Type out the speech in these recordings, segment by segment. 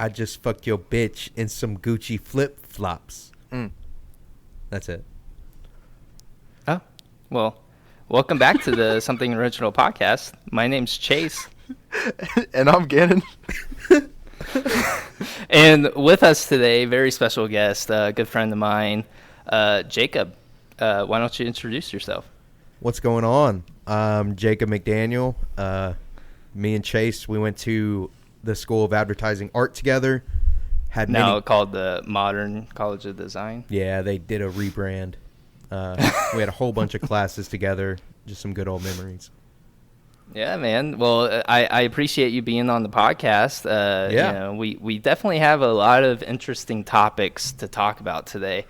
I just fucked your bitch in some Gucci flip-flops. That's it. Oh, well, welcome back to the Something Original podcast. My name's Chase. And I'm Gannon. And with us today, very special guest, a good friend of mine, Jacob. Why don't you introduce yourself? What's going on? I'm Jacob McDaniel. Me and Chase, we went to the School of Advertising Art together. Called the Modern College of Design. Yeah, they did a rebrand. We had a whole bunch of classes together. Just some good old memories. Yeah, man. Well, I appreciate you being on the podcast. Yeah. We definitely have a lot of interesting topics to talk about today.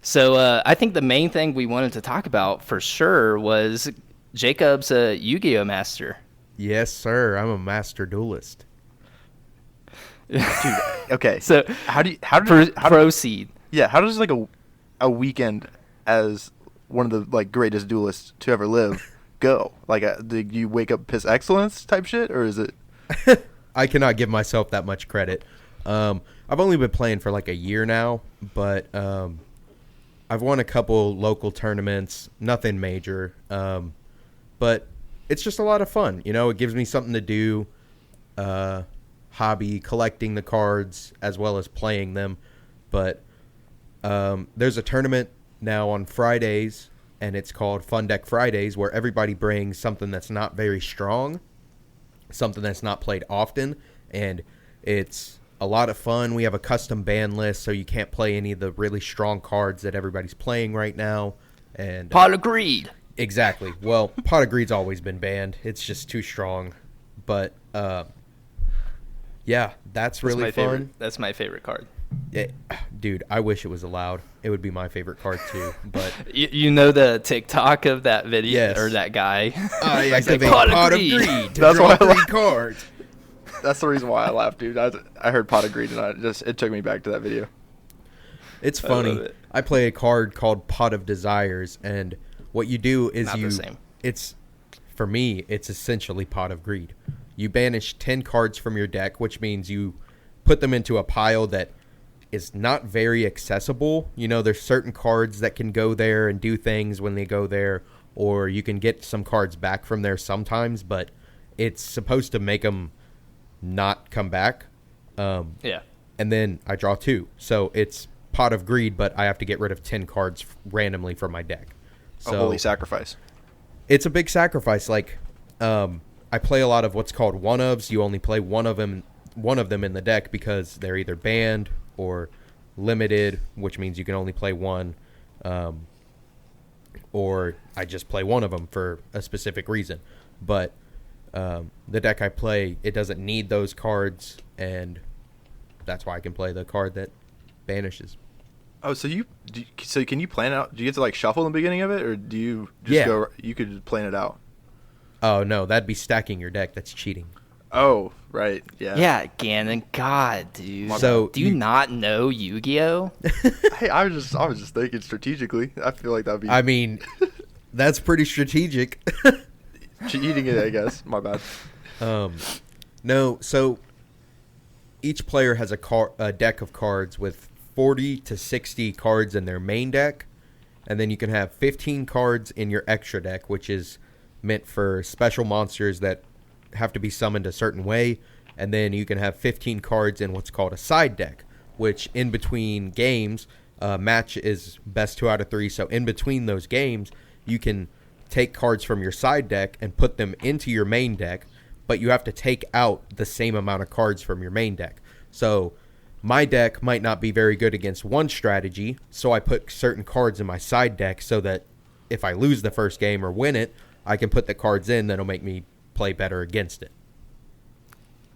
So I think the main thing we wanted to talk about for sure was Jacob's a Yu-Gi-Oh master. Yes, sir. I'm a master duelist. Dude, okay. So proceed. Yeah, how does like a weekend as one of the like greatest duelists to ever live go? Like, do you wake up piss excellence type shit, or is it? I cannot give myself that much credit. I've only been playing for like a year now, but I've won a couple local tournaments, nothing major. But it's just a lot of fun. You know, it gives me something to do, hobby, collecting the cards as well as playing them. But there's a tournament now on Fridays, and it's called Fun Deck Fridays, where everybody brings something that's not very strong, something that's not played often, and it's a lot of fun. We have a custom ban list, so you can't play any of the really strong cards that everybody's playing right now. And Pot of Greed. Exactly. Well, Pot of Greed's always been banned. It's just too strong. But, yeah, that's really fun. That's my favorite card. Dude, I wish it was allowed. It would be my favorite card too. But you know the TikTok of that video, yes. Or that guy. It's like Pot of Greed. That's why I like cards. That's the reason why I laughed, dude. I heard Pot of Greed, and it took me back to that video. It's funny. I play a card called Pot of Desires, and what you do is Not the same. It's for me. It's essentially Pot of Greed. You banish 10 cards from your deck, which means you put them into a pile that is not very accessible. You know, there's certain cards that can go there and do things when they go there, or you can get some cards back from there sometimes, but it's supposed to make them not come back. Yeah. And then I draw 2. So it's Pot of Greed, but I have to get rid of 10 cards randomly from my deck. So a holy sacrifice. It's a big sacrifice. Like, I play a lot of what's called one-ofs. You only play one of them in the deck because they're either banned or limited, which means you can only play one, or I just play one of them for a specific reason. But the deck I play, it doesn't need those cards, and that's why I can play the card that banishes. Oh, so can you plan out? Do you get to like shuffle in the beginning of it, or do you just go? You could plan it out. Oh no, that'd be stacking your deck. That's cheating. Oh, right. Yeah. Yeah, Gannon. God, dude. So do you not know Yu-Gi-Oh? Hey, I was just thinking strategically. I feel like that'd be. I mean, that's pretty strategic. Cheating it, I guess. My bad. No. So each player has a deck of cards with 40 to 60 cards in their main deck, and then you can have 15 cards in your extra deck, which is meant for special monsters that have to be summoned a certain way, and then you can have 15 cards in what's called a side deck, which in between games, match is best 2 out of 3, so in between those games, you can take cards from your side deck and put them into your main deck, but you have to take out the same amount of cards from your main deck. So my deck might not be very good against one strategy, so I put certain cards in my side deck so that if I lose the first game or win it, I can put the cards in that'll make me play better against it.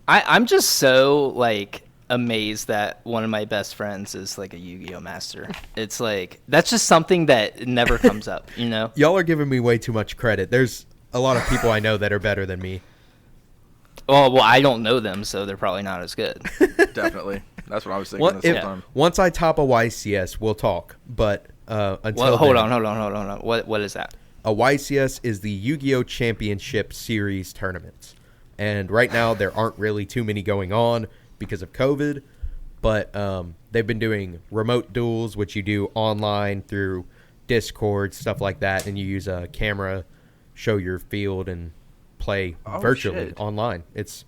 I'm just so like amazed that one of my best friends is like a Yu-Gi-Oh master. It's like that's just something that never comes up, you know? Y'all are giving me way too much credit. There's a lot of people I know that are better than me. Oh, well, I don't know them, so they're probably not as good. Definitely. That's what I was thinking this whole time. Once I top a YCS, we'll talk. But until well, hold on. What is that? A YCS is the Yu-Gi-Oh! Championship Series tournaments. And right now, there aren't really too many going on because of COVID, but they've been doing remote duels, which you do online through Discord, stuff like that, and you use a camera, show your field, and play virtually online. It's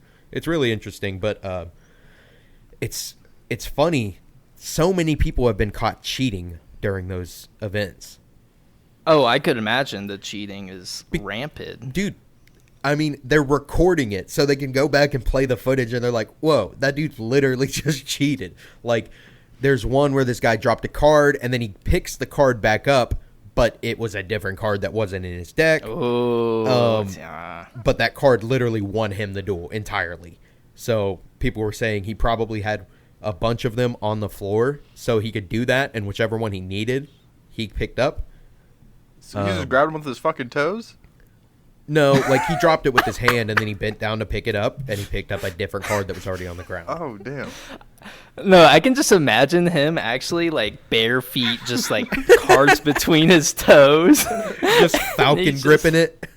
really interesting, but it's funny. So many people have been caught cheating during those events. Oh, I could imagine the cheating is rampant. Dude, I mean, they're recording it so they can go back and play the footage, and they're like, whoa, that dude literally just cheated. Like, there's one where this guy dropped a card, and then he picks the card back up, but it was a different card that wasn't in his deck. Oh, But that card literally won him the duel entirely. So people were saying he probably had a bunch of them on the floor so he could do that, and whichever one he needed, he picked up. So he just grabbed him with his fucking toes? No, like he dropped it with his hand, and then he bent down to pick it up, and he picked up a different card that was already on the ground. Oh, damn. No, I can just imagine him actually like bare feet, just like cards between his toes. Just falcon gripping it.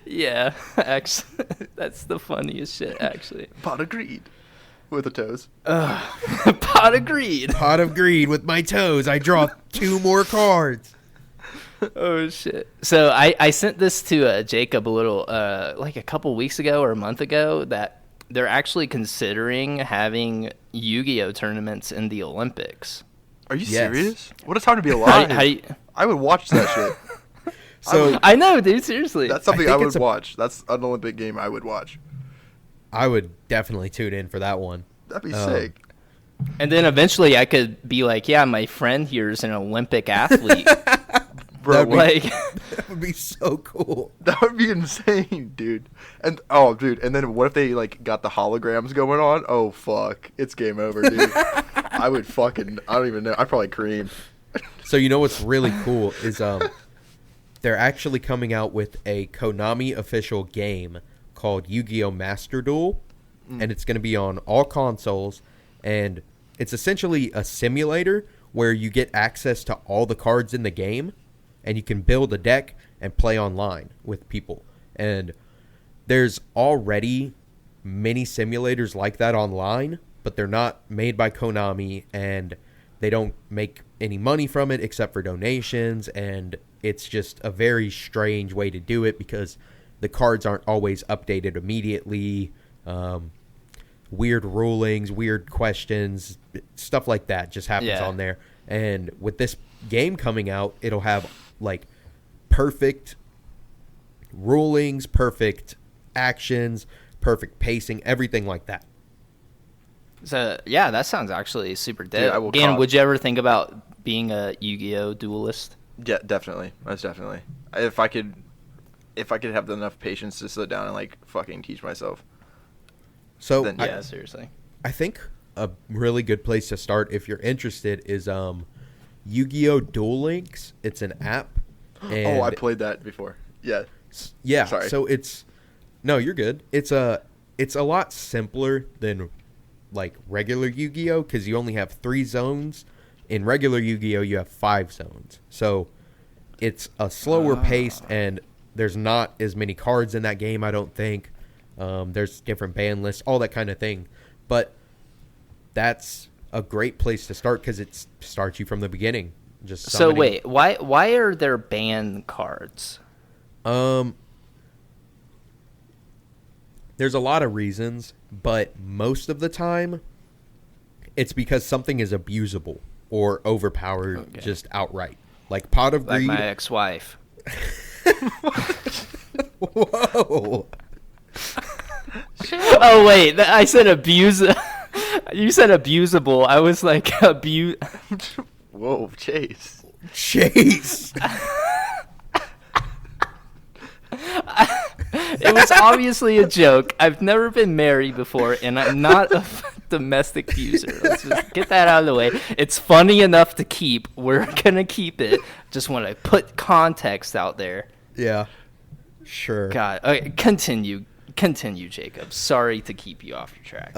Yeah, actually, that's the funniest shit, actually. Pot of greed with the toes. Pot of greed. Pot of greed with my toes. I draw 2 more cards. Oh, shit. So I sent this to Jacob a little, like a couple weeks ago or a month ago, that they're actually considering having Yu-Gi-Oh tournaments in the Olympics. Are you Yes. serious? What a time to be alive. How you- I would watch that shit. So I know, dude, seriously. That's something I I think would watch. That's an Olympic game I would watch. I would definitely tune in for that one. That'd be sick. And then eventually I could be like, yeah, my friend here is an Olympic athlete. Bro, That'd be- Like, That would be so cool. that would be insane, dude. And oh, dude, and then what if they like got the holograms going on? Oh fuck, it's game over, dude. I would fucking, I don't even know. I'd probably cream. So you know what's really cool is they're actually coming out with a Konami official game called Yu-Gi-Oh! Master Duel, and it's going to be on all consoles, and it's essentially a simulator where you get access to all the cards in the game, and you can build a deck and play online with people. And there's already many simulators like that online, but they're not made by Konami, and they don't make any money from it except for donations, and it's just a very strange way to do it because the cards aren't always updated immediately. Weird rulings, weird questions, stuff like that just happens on there. And with this game coming out, it'll have like perfect rulings, perfect actions, perfect pacing, everything like that. so yeah, that sounds actually super Dude, I dope. will Again, cop. would you ever think about being a Yu-Gi-Oh duelist? Yeah, definitely. Most definitely. If I could have enough patience to sit down and like fucking teach myself. So Then, Yeah, seriously. I think a really good place to start if you're interested is Yu-Gi-Oh! Duel Links. It's an app. And Oh, I played that before. Yeah. yeah, Sorry. so no, you're good. It's a lot simpler than like regular Yu-Gi-Oh! Because you only have 3 zones. In regular Yu-Gi-Oh! You have 5 zones. So it's a slower pace, and there's not as many cards in that game, I don't think. There's different ban lists, all that kind of thing. But that's a great place to start because it starts you from the beginning. Just So summoning. wait, why are there ban cards? There's a lot of reasons, but most of the time, it's because something is abusable or overpowered just outright. Like Pot of Like Greed. my ex-wife. Whoa. Oh wait, I said abuse. You said abusable. I was like abuse. Whoa, Chase. Chase. It was obviously a joke. I've never been married before, and I'm not a domestic abuser. Let's just get that out of the way. It's funny enough to keep. We're gonna keep it. Just want to put context out there. Yeah. Sure. God, okay, continue, Jacob. Sorry to keep you off your track.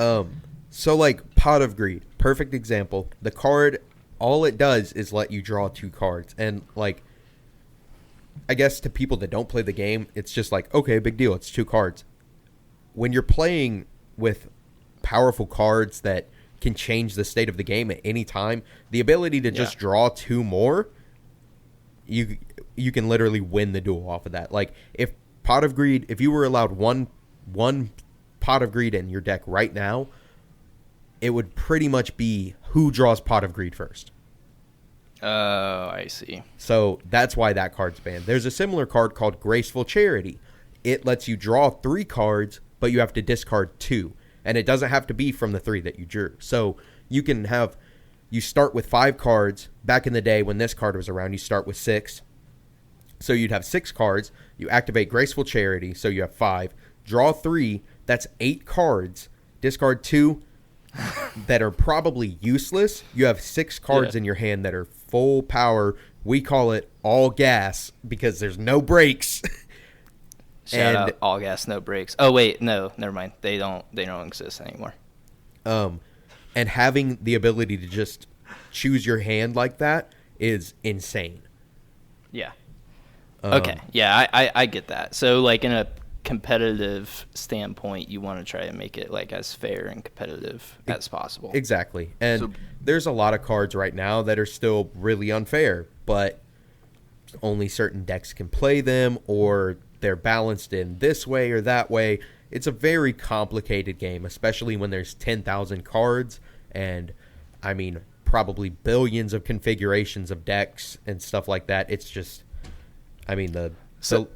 So like Pot of Greed, perfect example. The card, all it does is let you draw 2 cards, and like, I guess to people that don't play the game, it's just like, okay, big deal. It's 2 cards. When you're playing with powerful cards that can change the state of the game at any time, the ability to just draw 2 more, you can literally win the duel off of that. Like, if Pot of Greed, if you were allowed one Pot of Greed in your deck right now, it would pretty much be who draws Pot of Greed first. Oh, I see. So that's why that card's banned. There's a similar card called Graceful Charity. It lets you draw 3 cards, but you have to discard 2. And it doesn't have to be from the 3 that you drew. So you start with 5 cards. Back in the day when this card was around, you start with 6. So you'd have 6 cards. You activate Graceful Charity, so you have 5. Draw 3, that's 8 cards. Discard 2 that are probably useless. You have 6 cards in your hand that are full power. We call it all gas because there's no brakes. Shout out all gas, no brakes. Oh wait, no, never mind. They don't exist anymore. And having the ability to just choose your hand like that is insane. Yeah. Okay. Yeah, I get that. So like in a competitive standpoint, you want to try to make it like as fair and competitive as possible. Exactly. And there's a lot of cards right now that are still really unfair, but only certain decks can play them, or they're balanced in this way or that way. It's a very complicated game, especially when there's 10,000 cards and, I mean, probably billions of configurations of decks and stuff like that. It's just, I mean, the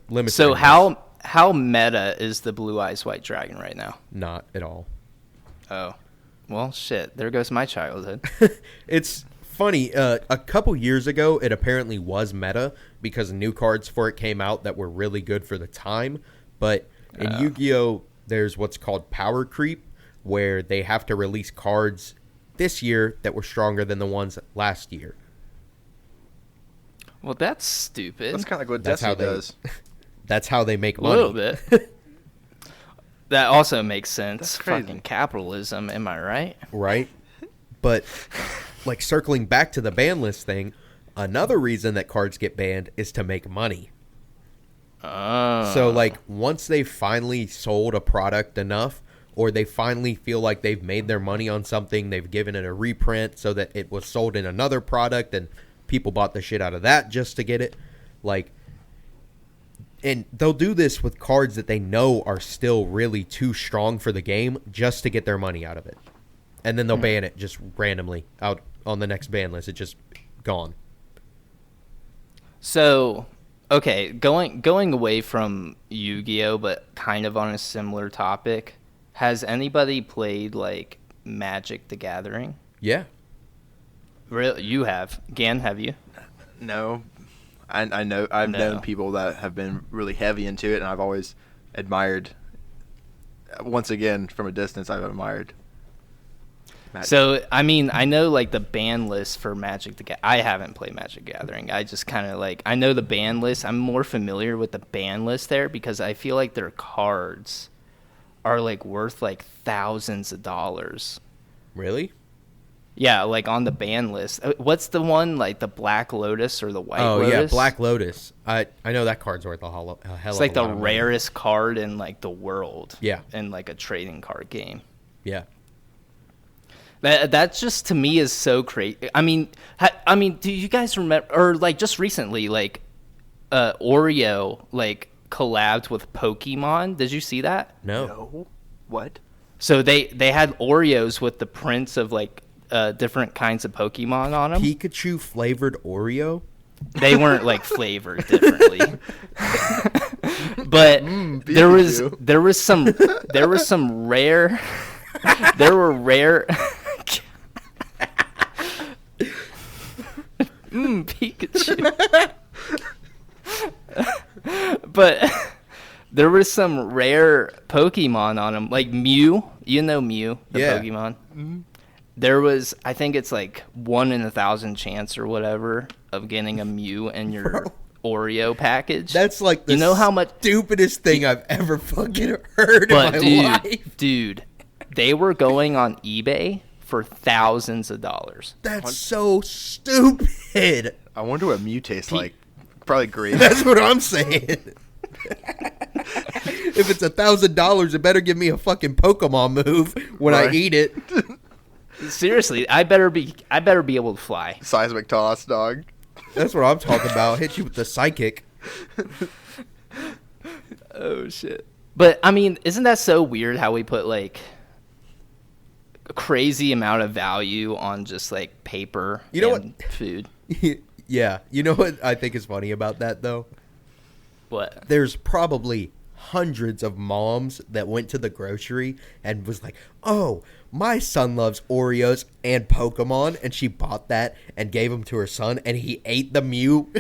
limit. So how meta is the Blue Eyes White Dragon right now? Not at all. Oh, well, shit. There goes my childhood. It's funny. A couple years ago, it apparently was meta because new cards for it came out that were really good for the time. But in Yu-Gi-Oh, there's what's called power creep, where they have to release cards this year that were stronger than the ones last year. Well, that's stupid. That's kind of like what Destiny does. That's how they make money. A little bit. That also makes sense. That's crazy. Fucking capitalism, am I right? Right? But, like, circling back to the ban list thing, another reason that cards get banned is to make money. Oh. So, like, once they finally sold a product enough, or they finally feel like they've made their money on something, they've given it a reprint so that it was sold in another product, and people bought the shit out of that just to get it. Like, and they'll do this with cards that they know are still really too strong for the game just to get their money out of it. And then they'll ban it just randomly out on the next ban list. It's just gone. So, okay, going away from Yu-Gi-Oh, but kind of on a similar topic, has anybody played, like, Magic the Gathering? Yeah. Really? You have. Gan, have you? No. I know I've known people that have been really heavy into it, and I've always admired. Once again, from a distance, I've admired Magic. So, I mean, I know, like, the ban list for Magic the Gathering. I haven't played Magic the Gathering. I just kind of, like, I know the ban list. I'm more familiar with the ban list there because I feel like their cards are, like, worth, like, thousands of dollars. Really? Yeah, like, on the ban list. What's the one, like, the Black Lotus or the White Lotus? Oh, yeah, Black Lotus. I know that card's worth a hell of a lot. It's, like, the rarest card in, like, the world. Yeah. In, like, a trading card game. Yeah. That just to me is so crazy. I mean, do you guys remember, or like just recently, like Oreo like collabed with Pokemon? Did you see that? No. What? So they had Oreos with the prints of like different kinds of Pokemon on them. Pikachu flavored Oreo? They weren't like flavored differently, but there was some rare. There were rare. Pikachu. But there was some rare Pokemon on them, like Mew. You know Mew, the Pokemon. Mm-hmm. There was, I think it's like 1 in 1,000 chance or whatever of getting a Mew in your Oreo package. That's like the how much stupidest thing I've ever fucking heard in my life. Dude, they were going on eBay for thousands of dollars. That's so stupid. I wonder what Mew tastes like. Probably great. That's what I'm saying. If it's $1,000, it better give me a fucking Pokemon move when I eat it. Seriously, I better be able to fly. Seismic toss, dog. That's what I'm talking about. Hit you with the psychic. Oh shit. But I mean, isn't that so weird how we put like a crazy amount of value on just like paper and food? Yeah. You know what I think is funny about that though? What? There's probably hundreds of moms that went to the grocery and was like, oh, my son loves Oreos and Pokemon, and she bought that and gave them to her son, and he ate the Mew.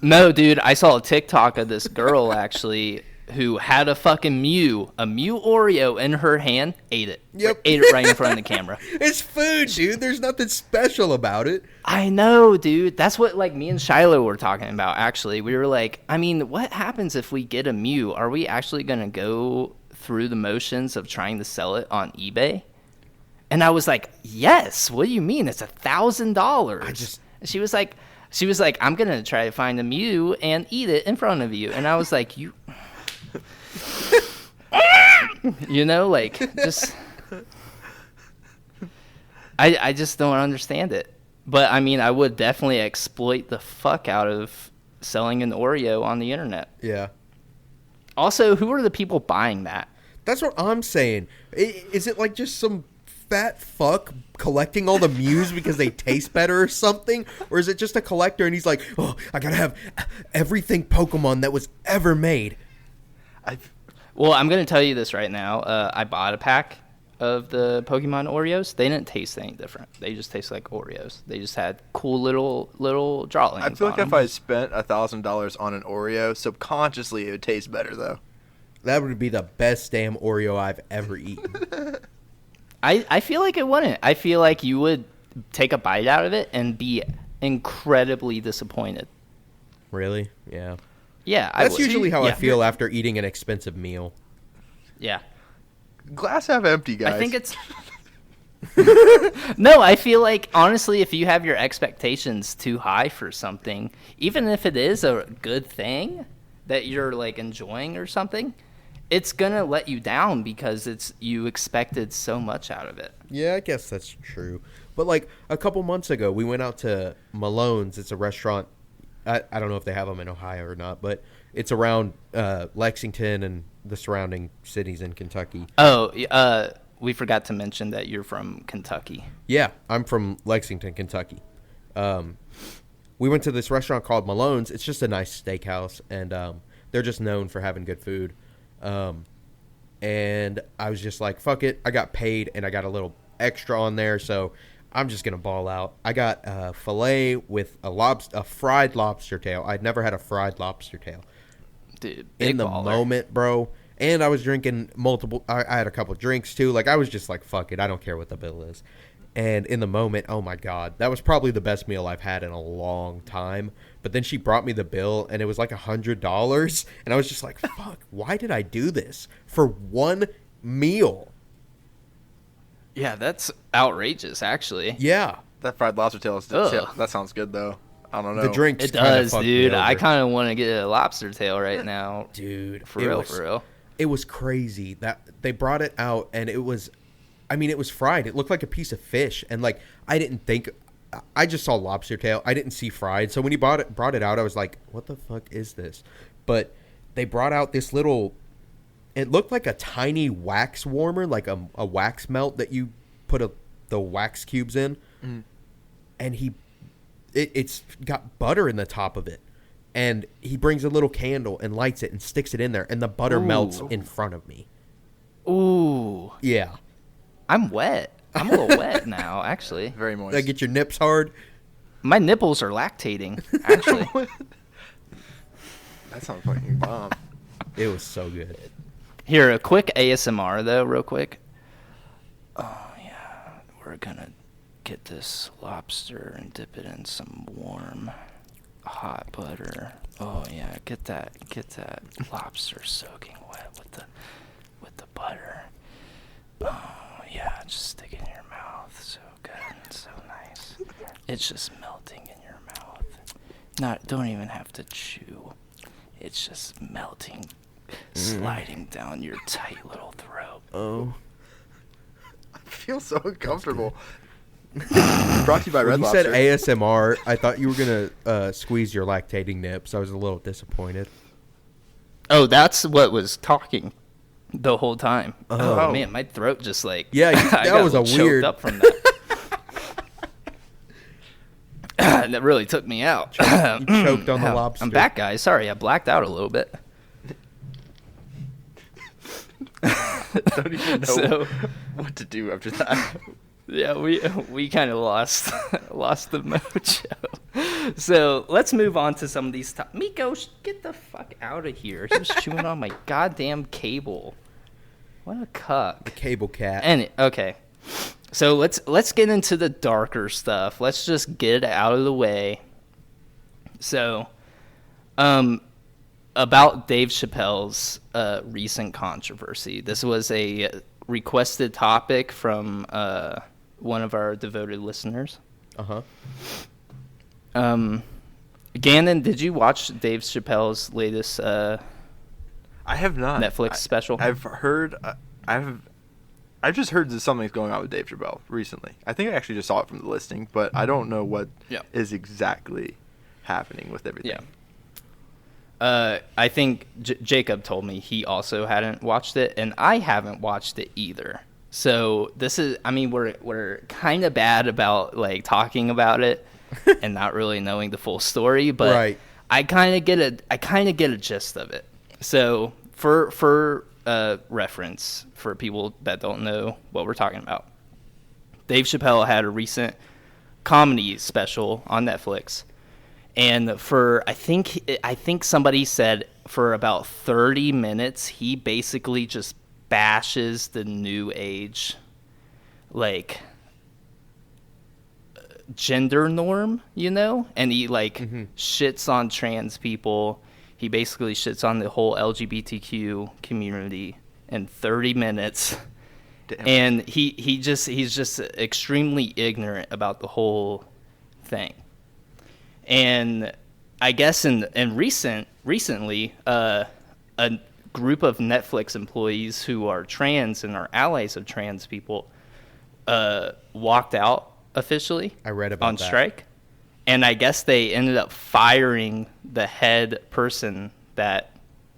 No, dude, I saw a TikTok of this girl actually who had a fucking Mew Oreo in her hand, ate it. Yep. Ate it right in front of the camera. It's food, dude. There's nothing special about it. I know, dude. That's what like me and Shiloh were talking about, actually. We were like, I mean, what happens if we get a Mew? Are we actually going to go through the motions of trying to sell it on eBay? And I was like, yes. What do you mean? It's $1,000. She was like, I'm going to try to find a Mew and eat it in front of you. And I was like, you... You know, like, just... I just don't understand it. But, I mean, I would definitely exploit the fuck out of selling an Oreo on the internet. Yeah. Also, who are the people buying that? That's what I'm saying. Is it like just some fat fuck collecting all the Mews because they taste better or something? Or is it just a collector and he's like, oh, I gotta have everything Pokemon that was ever made? Well, I'm going to tell you this right now. I bought a pack of the Pokemon Oreos. They didn't taste any different. They just taste like Oreos. They just had cool little drawlings. I feel like if I spent $1,000 on an Oreo, subconsciously it would taste better, though. That would be the best damn Oreo I've ever eaten. I feel like it wouldn't. I feel like you would take a bite out of it and be incredibly disappointed. Really? Yeah. Yeah, That's usually how I feel after eating an expensive meal. Yeah. Glass half empty, guys. I think it's... No, I feel like, honestly, if you have your expectations too high for something, even if it is a good thing that you're, like, enjoying or something, it's going to let you down because you expected so much out of it. Yeah, I guess that's true. But, like, a couple months ago, we went out to Malone's. It's a restaurant. I don't know if they have them in Ohio or not, but it's around Lexington and the surrounding cities in Kentucky. Oh, we forgot to mention that you're from Kentucky. Yeah, I'm from Lexington, Kentucky. We went to this restaurant called Malone's. It's just a nice steakhouse, and they're just known for having good food. And I was just like, fuck it. I got paid, and I got a little extra on there, so I'm just going to ball out. I got a filet with a fried lobster tail. I'd never had a fried lobster tail. Dude, in the moment, bro. And I was drinking I had a couple drinks, too. Like, I was just like, fuck it. I don't care what the bill is. And in the moment, oh, my God. That was probably the best meal I've had in a long time. But then she brought me the bill, and it was like $100. And I was just like, fuck, why did I do this for one meal? Yeah, that's outrageous, actually. Yeah. That fried lobster tail that sounds good, though. I don't know. The drinks it does, dude. I kind of want to get a lobster tail right now. Dude. For real. It was crazy that they brought it out, and it was fried. It looked like a piece of fish. And, like, I just saw lobster tail. I didn't see fried. So when he brought it out, I was like, what the fuck is this? But they brought out this little... It looked like a tiny wax warmer, like a wax melt that you put the wax cubes in. Mm. And it's got butter in the top of it. And he brings a little candle and lights it and sticks it in there. And the butter melts in front of me. Ooh. Yeah. I'm wet. I'm a little wet now, actually. Very moist. That get your nips hard? My nipples are lactating, actually. That sounds fucking bomb. It was so good. Here, a quick ASMR, though, real quick. Oh, yeah. We're going to get this lobster and dip it in some warm, hot butter. Oh, yeah. Get that lobster soaking wet with the butter. Oh, yeah. Just stick it in your mouth. So good. So nice. It's just melting in your mouth. Don't even have to chew. It's just melting sliding down your tight little throat. Oh. I feel so uncomfortable. Brought to you by Red When you Lobster. said ASMR, I thought you were going to squeeze your lactating nips. I was a little disappointed. Oh, that's what was talking the whole time. Oh. Oh man, my throat just like Yeah, I that got was a choked weird. up from that. That really took me out. You choked on the Wow. lobster. I'm back, guys. Sorry, I blacked out a little bit. Don't even know So- what to do after that. Yeah, we kind of lost the mojo. So let's move on to some of these. Miko, get the fuck out of here! He was chewing on my goddamn cable. What a cuck! Cable cat. And okay, so let's get into the darker stuff. Let's just get it out of the way. So, about Dave Chappelle's recent controversy. This was a requested topic from one of our devoted listeners. Uh-huh. Gannon, did you watch Dave Chappelle's latest I have not. Netflix special? I've heard. I've just heard that something's going on with Dave Chappelle recently. I think I actually just saw it from the listing, but I don't know what is exactly happening with everything. Yeah. I think Jacob told me he also hadn't watched it, and I haven't watched it either. So this is, I mean, we're kind of bad about like talking about it and not really knowing the full story, but Right. I kind of get a gist of it. So for reference for people that don't know what we're talking about, Dave Chappelle had a recent comedy special on Netflix. And for I think somebody said for about 30 minutes he basically just bashes the new age like gender norm, you know? And he like shits on trans people. He basically shits on the whole LGBTQ community in 30 minutes. Damn. And he's just extremely ignorant about the whole thing. And I guess recently, a group of Netflix employees who are trans and are allies of trans people walked out officially. I read about on that. strike, and I guess they ended up firing the head person that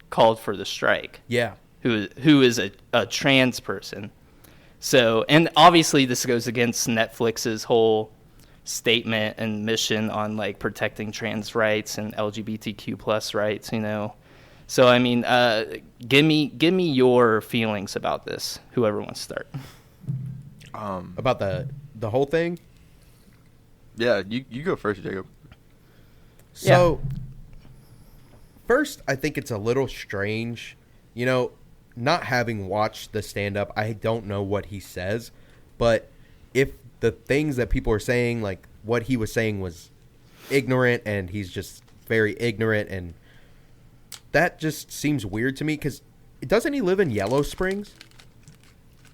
called for the strike. Yeah. Who is a trans person. So, and obviously this goes against Netflix's whole statement and mission on like protecting trans rights and LGBTQ plus rights, you know. So I mean, give me your feelings about this. Whoever wants to start. About the whole thing? Yeah, you go first, Jacob. So, first, I think it's a little strange. You know, not having watched the stand-up, I don't know what he says. But if the things that people are saying, like what he was saying was ignorant and he's just very ignorant, and that just seems weird to me because doesn't he live in Yellow Springs?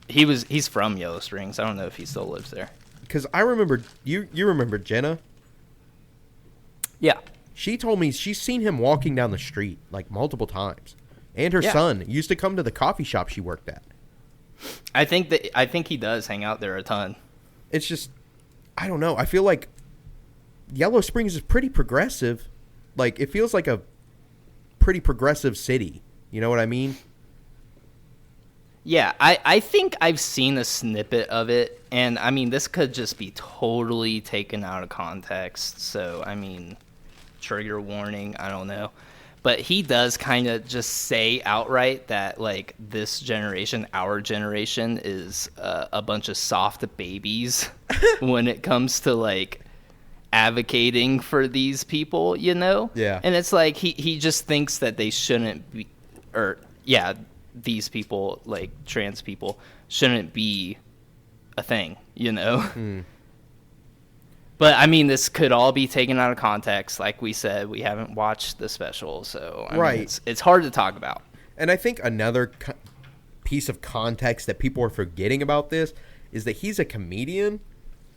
He's from Yellow Springs. I don't know if he still lives there. Because I remember, you remember Jenna? Yeah. She told me she's seen him walking down the street like multiple times. And her Yeah. son used to come to the coffee shop she worked at. I think he does hang out there a ton. It's just, I don't know. I feel like Yellow Springs is pretty progressive. Like, it feels like a pretty progressive city. You know what I mean? Yeah, I think I've seen a snippet of it, and I mean, this could just be totally taken out of context, so, I mean, trigger warning, I don't know. But he does kind of just say outright that, like, this generation, our generation, is a bunch of soft babies when it comes to, like, advocating for these people, you know? Yeah. And it's like he just thinks that they shouldn't be, or, yeah, these people, like, trans people, shouldn't be a thing, you know? But, I mean, this could all be taken out of context. Like we said, we haven't watched the special, so I mean, it's hard to talk about. And I think another piece of context that people are forgetting about this is that he's a comedian,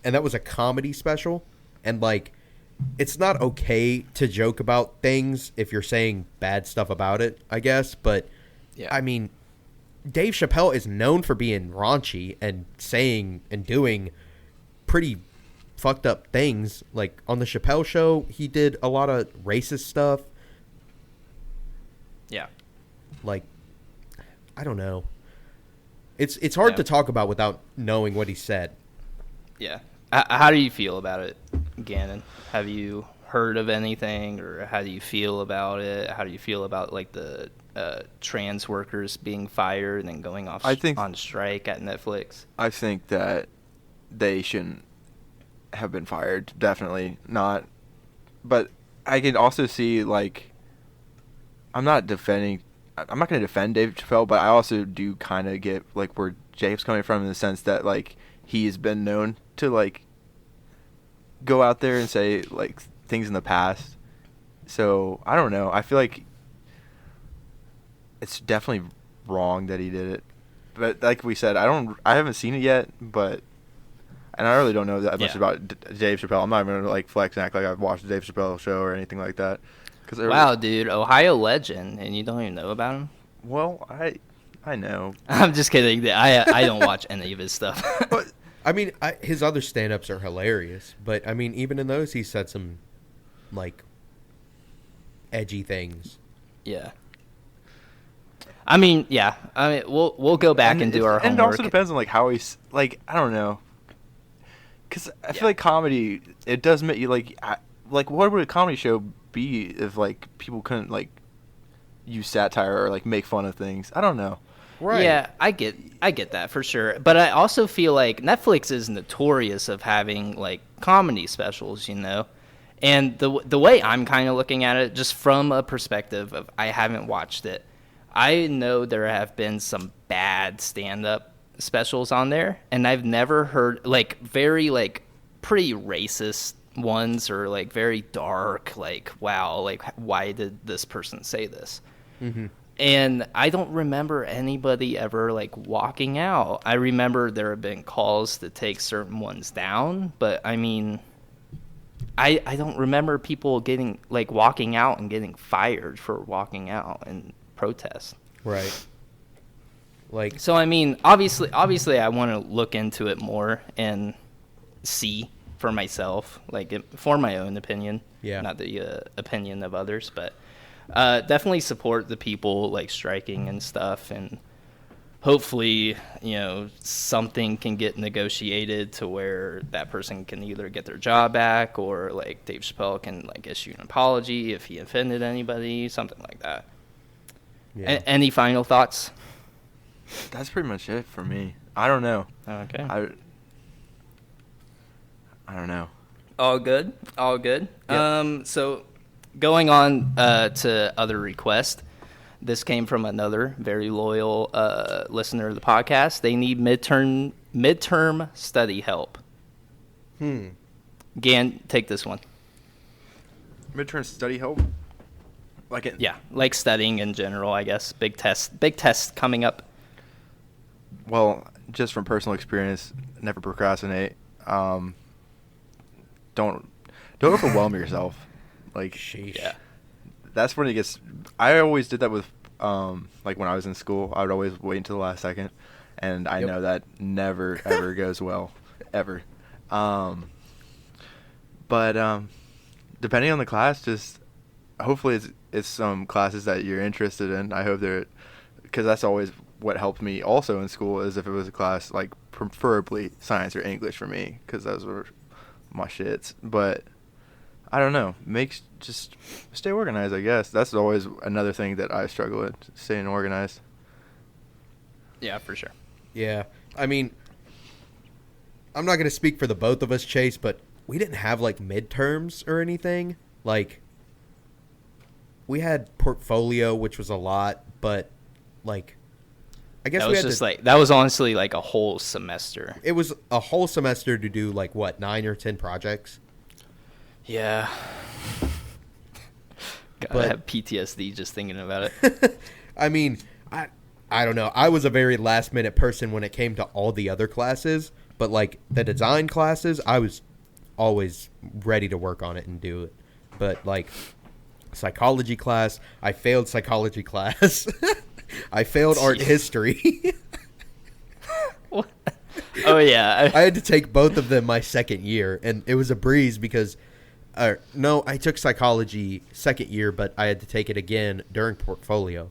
and that was a comedy special. And, like, it's not okay to joke about things if you're saying bad stuff about it, I guess. But Yeah. I mean, Dave Chappelle is known for being raunchy and saying and doing pretty fucked up things. Like on the Chappelle Show, he did a lot of racist stuff. Yeah. Like, I don't know. It's hard to talk about without knowing what he said. Yeah. How do you feel about it, Gannon? Have you heard of anything, or how do you feel about it? How do you feel about like the trans workers being fired and going off on strike at Netflix? I think that they shouldn't have been fired. Definitely not. But I can also see, like, I'm not going to defend Dave Chappelle, but I also do kind of get like where Jake's coming from, in the sense that like he's been known to like go out there and say like things in the past. So I don't know. I feel like it's definitely wrong that he did it. But like we said, I haven't seen it yet, and I really don't know that much about Dave Chappelle. I'm not even gonna like flex and act like I've watched the Dave Chappelle show or anything like that. Wow, dude, Ohio legend, and you don't even know about him? Well, I know. I'm just kidding. I don't watch any of his stuff. But I mean, his other stand-ups are hilarious. But I mean, even in those, he said some like edgy things. Yeah. I mean, yeah. I mean, we'll go back and do our homework. And it also depends on like how he's like. I don't know. Because I feel like comedy, it does make you like what would a comedy show be if like people couldn't like use satire or like make fun of things? I don't know. Right. Yeah, I get that for sure. But I also feel like Netflix is notorious of having like comedy specials, you know. And the way I'm kind of looking at it, just from a perspective of I haven't watched it, I know there have been some bad stand-up specials on there, and I've never heard like very like pretty racist ones, or like very dark, like wow, like why did this person say this? Mm-hmm. And I don't remember anybody ever like walking out. I remember there have been calls to take certain ones down, but I mean, I don't remember people getting like walking out and getting fired for walking out and protest. Right. Like, so I mean, obviously I want to look into it more and see for myself, like for my own opinion, not the opinion of others, but definitely support the people like striking and stuff, and hopefully, you know, something can get negotiated to where that person can either get their job back, or like Dave Chappelle can like issue an apology if he offended anybody, something like that. Yeah. Any final thoughts? That's pretty much it for me. I don't know. Okay. I don't know. All good. Yep. So going on to other requests. This came from another very loyal listener of the podcast. They need midterm study help. Gan, take this one. Midterm study help? Like studying in general, I guess. Big test coming up. Well, just from personal experience, never procrastinate. Don't overwhelm yourself. Like, sheesh. Yeah. That's when it gets. I always did that with, like when I was in school. I would always wait until the last second, and I know that never ever goes well, ever. But depending on the class, just hopefully it's some classes that you're interested in. I hope because that's always what helped me also in school, is if it was a class like preferably science or English for me, because those were my shits. But I don't know. Just stay organized, I guess. That's always another thing that I struggle with, staying organized. Yeah, for sure. Yeah. I mean, I'm not going to speak for the both of us, Chase, but we didn't have like midterms or anything. Like, we had portfolio, which was a lot, but like, I guess that was honestly like a whole semester. It was a whole semester to do like what, 9 or 10 projects? Yeah. I have PTSD just thinking about it. I mean, I don't know. I was a very last minute person when it came to all the other classes, but like the design classes, I was always ready to work on it and do it. But like psychology class, I failed psychology class. I failed art history. What? Oh yeah. I had to take both of them my second year, and it was a breeze because, no, I took psychology second year, but I had to take it again during portfolio.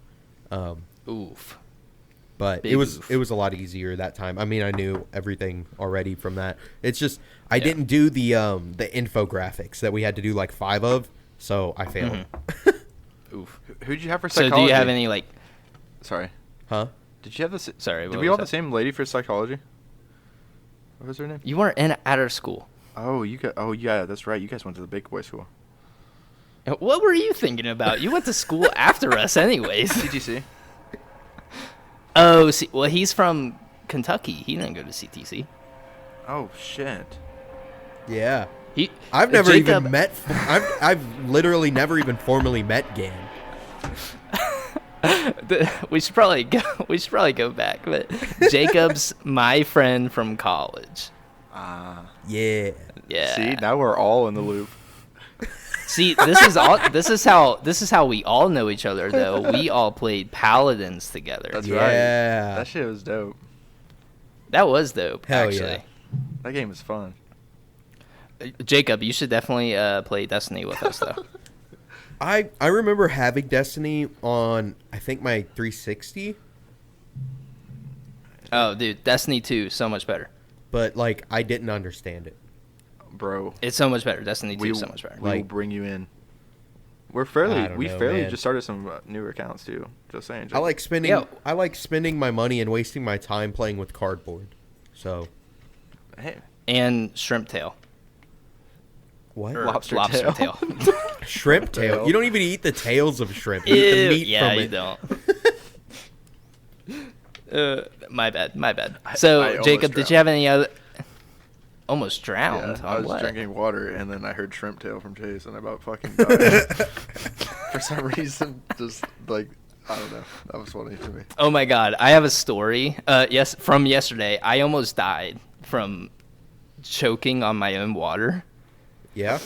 Oof. But Big it was oof. it was a lot easier that time. I mean, I knew everything already from that. It's just I didn't do the infographics that we had to do like 5 of, so I failed. Mm-hmm. Oof. Who'd you have for So psychology? do you have any like? Sorry. Huh? Did you have the? Sorry. Did what we was all have that? the same lady for psychology? What was her name? You weren't at our school. Oh, you got. Oh, yeah, that's right. You guys went to the big boy school. What were you thinking about? You went to school after us, anyways. CTC. Oh, see, well, he's from Kentucky. He didn't go to CTC. Oh shit. Yeah. He. I've never Jacob, even met. I've literally never even formally met Gan. We should probably go. We should probably go back. But Jacob's my friend from college. Yeah. Yeah. See, now we're all in the loop. See, this is all. This is how we all know each other. Though we all played Paladins together. That's Yeah. right. That shit was dope. That was dope. Hell actually. yeah. That game was fun. Jacob, you should definitely play Destiny with us, though. I remember having Destiny on I think my 360, Oh, dude, Destiny 2 so much better. but like I didn't understand it. Bro. It's so much better. Destiny 2 is so much better. We will Like- bring you in. We I fairly don't know, man. just started some newer accounts too. Just saying. I like spending Yeah. I like spending my money and wasting my time playing with cardboard. So Hey, And Shrimp Tail. what? Or- Lobster Lobster tail. tail. Shrimp tail. tail. You don't even eat the tails of shrimp. You eat Ew, the meat yeah, from you it. don't. My bad. So, I almost Jacob, did drowned. you have any other... Almost drowned? I On was what? drinking water and then I heard shrimp tail from Chase and I about fucking died. For some reason, just like I don't know. That was funny to me. Oh my god, I have a story. Yes, from yesterday. I almost died from choking on my own water. Yeah.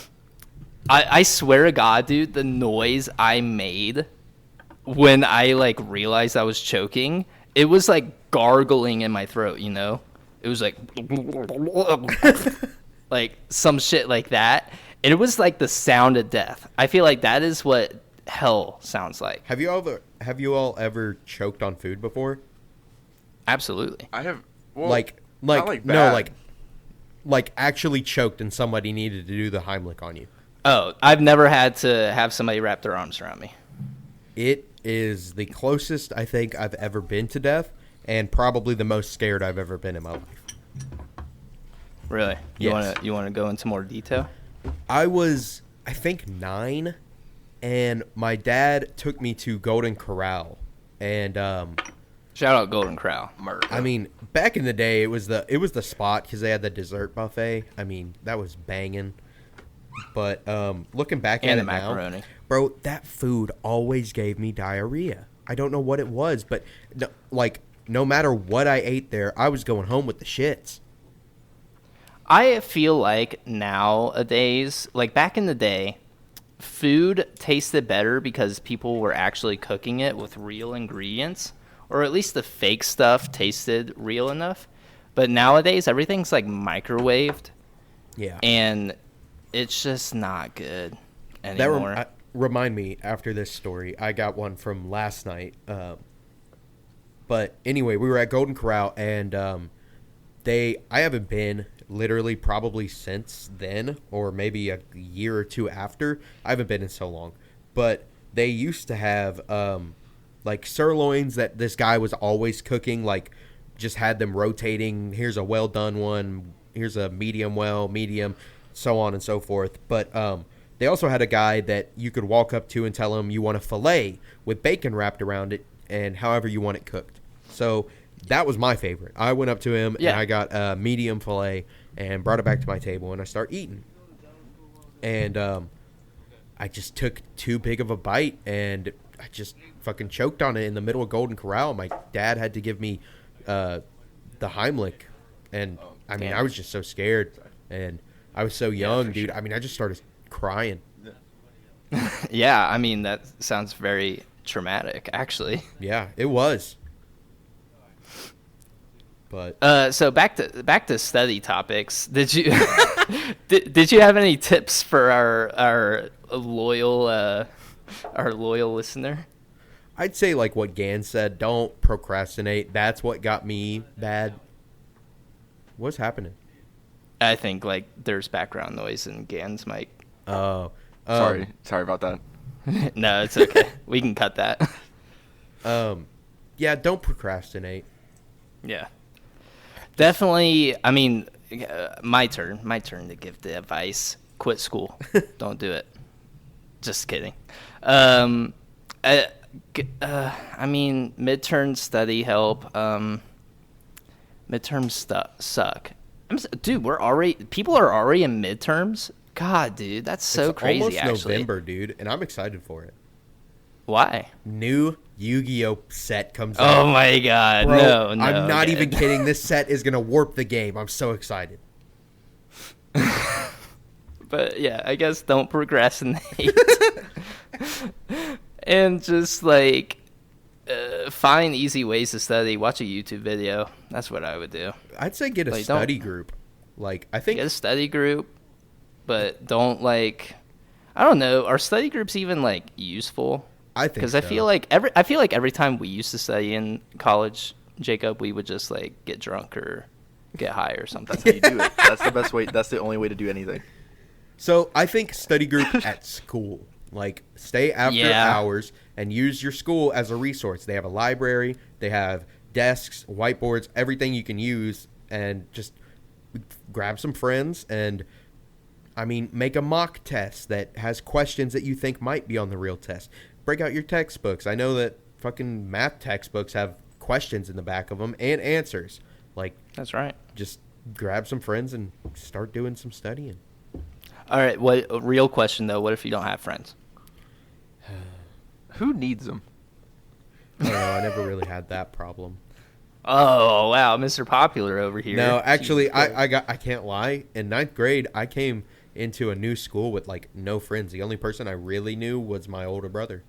I swear to God, dude, the noise I made when I like realized I was choking, it was like gargling in my throat, you know? It was like like some shit like that. And it was like the sound of death. I feel like that is what hell sounds like. Have you all ever choked on food before? Absolutely. I have well, like not like no, bad. like actually choked and somebody needed to do the Heimlich on you. Oh, I've never had to have somebody wrap their arms around me. It is the closest I think I've ever been to death, and probably the most scared I've ever been in my life. Really? You Yes. wanna go into more detail? I was, I think, 9, and my dad took me to Golden Corral, and Shout out Golden Corral. I mean, back in the day, it was the spot because they had the dessert buffet. I mean, that was banging. But looking back And at the it macaroni. now, bro, that food always gave me diarrhea. I don't know what it was, but no matter what I ate there, I was going home with the shits. I feel like nowadays, like back in the day, food tasted better because people were actually cooking it with real ingredients, or at least the fake stuff tasted real enough. But nowadays, everything's like microwaved, Yeah. and it's just not good That anymore. remind me, after this story, I got one from last night. But anyway, we were at Golden Corral, and I haven't been literally probably since then, or maybe a year or two after. I haven't been in so long. But they used to have like sirloins that this guy was always cooking, like just had them rotating. Here's a well done one. Here's a medium well, medium, so on and so forth. But they also had a guy that you could walk up to and tell him you want a fillet with bacon wrapped around it and however you want it cooked. So that was my favorite. I went up to him and I got a medium fillet and brought it back to my table and I start eating. And I just took too big of a bite and I just fucking choked on it in the middle of Golden Corral. My dad had to give me the Heimlich. And I mean, Damn. I was just so scared. And I was so young, for dude. sure. I mean, I just started crying. Yeah, I mean, that sounds very traumatic, actually. Yeah, it was. But So back to study topics. Did you did you have any tips for our loyal listener? I'd say like what Gan said, don't procrastinate. That's what got me bad. What's happening? I think like there's background noise in Gan's mic. Oh, Sorry about that. No, it's okay. We can cut that. Yeah, don't procrastinate. Yeah. Definitely, I mean, my turn to give the advice. Quit school. Don't do it. Just kidding. I mean, midterm study help. Midterms suck. Dude, people are already in midterms? God, dude, that's so It's crazy, almost actually. November, dude, and I'm excited for it. Why? New Yu-Gi-Oh set comes out. Oh my God! Bro, no, I'm not okay. even kidding. This set is gonna warp the game. I'm so excited. But yeah, I guess don't procrastinate. And just like find easy ways to study. Watch a YouTube video. That's what I would do. I'd say get a Like, study group. Like I think Get a study group, but don't like. I don't know. Are study groups even like useful? I think Because so. I feel like every time we used to study in college, Jacob, we would just like get drunk or get high or something. That's how you do it. That's the best way. That's the only way to do anything. So I think study group at school. Like stay after Yeah. hours and use your school as a resource. They have a library, they have desks, whiteboards, everything you can use, and just grab some friends and make a mock test that has questions that you think might be on the real test. Break out your textbooks. I know that fucking math textbooks have questions in the back of them and answers. Like, That's right. just grab some friends and start doing some studying. All right. What a real question though? What if you don't have friends? Who needs them? I don't know. I never really had that problem. Oh wow, Mr. Popular over here. No, actually, Jesus Christ. I can't lie. In 9th grade, I came into a new school with like no friends. The only person I really knew was my older brother.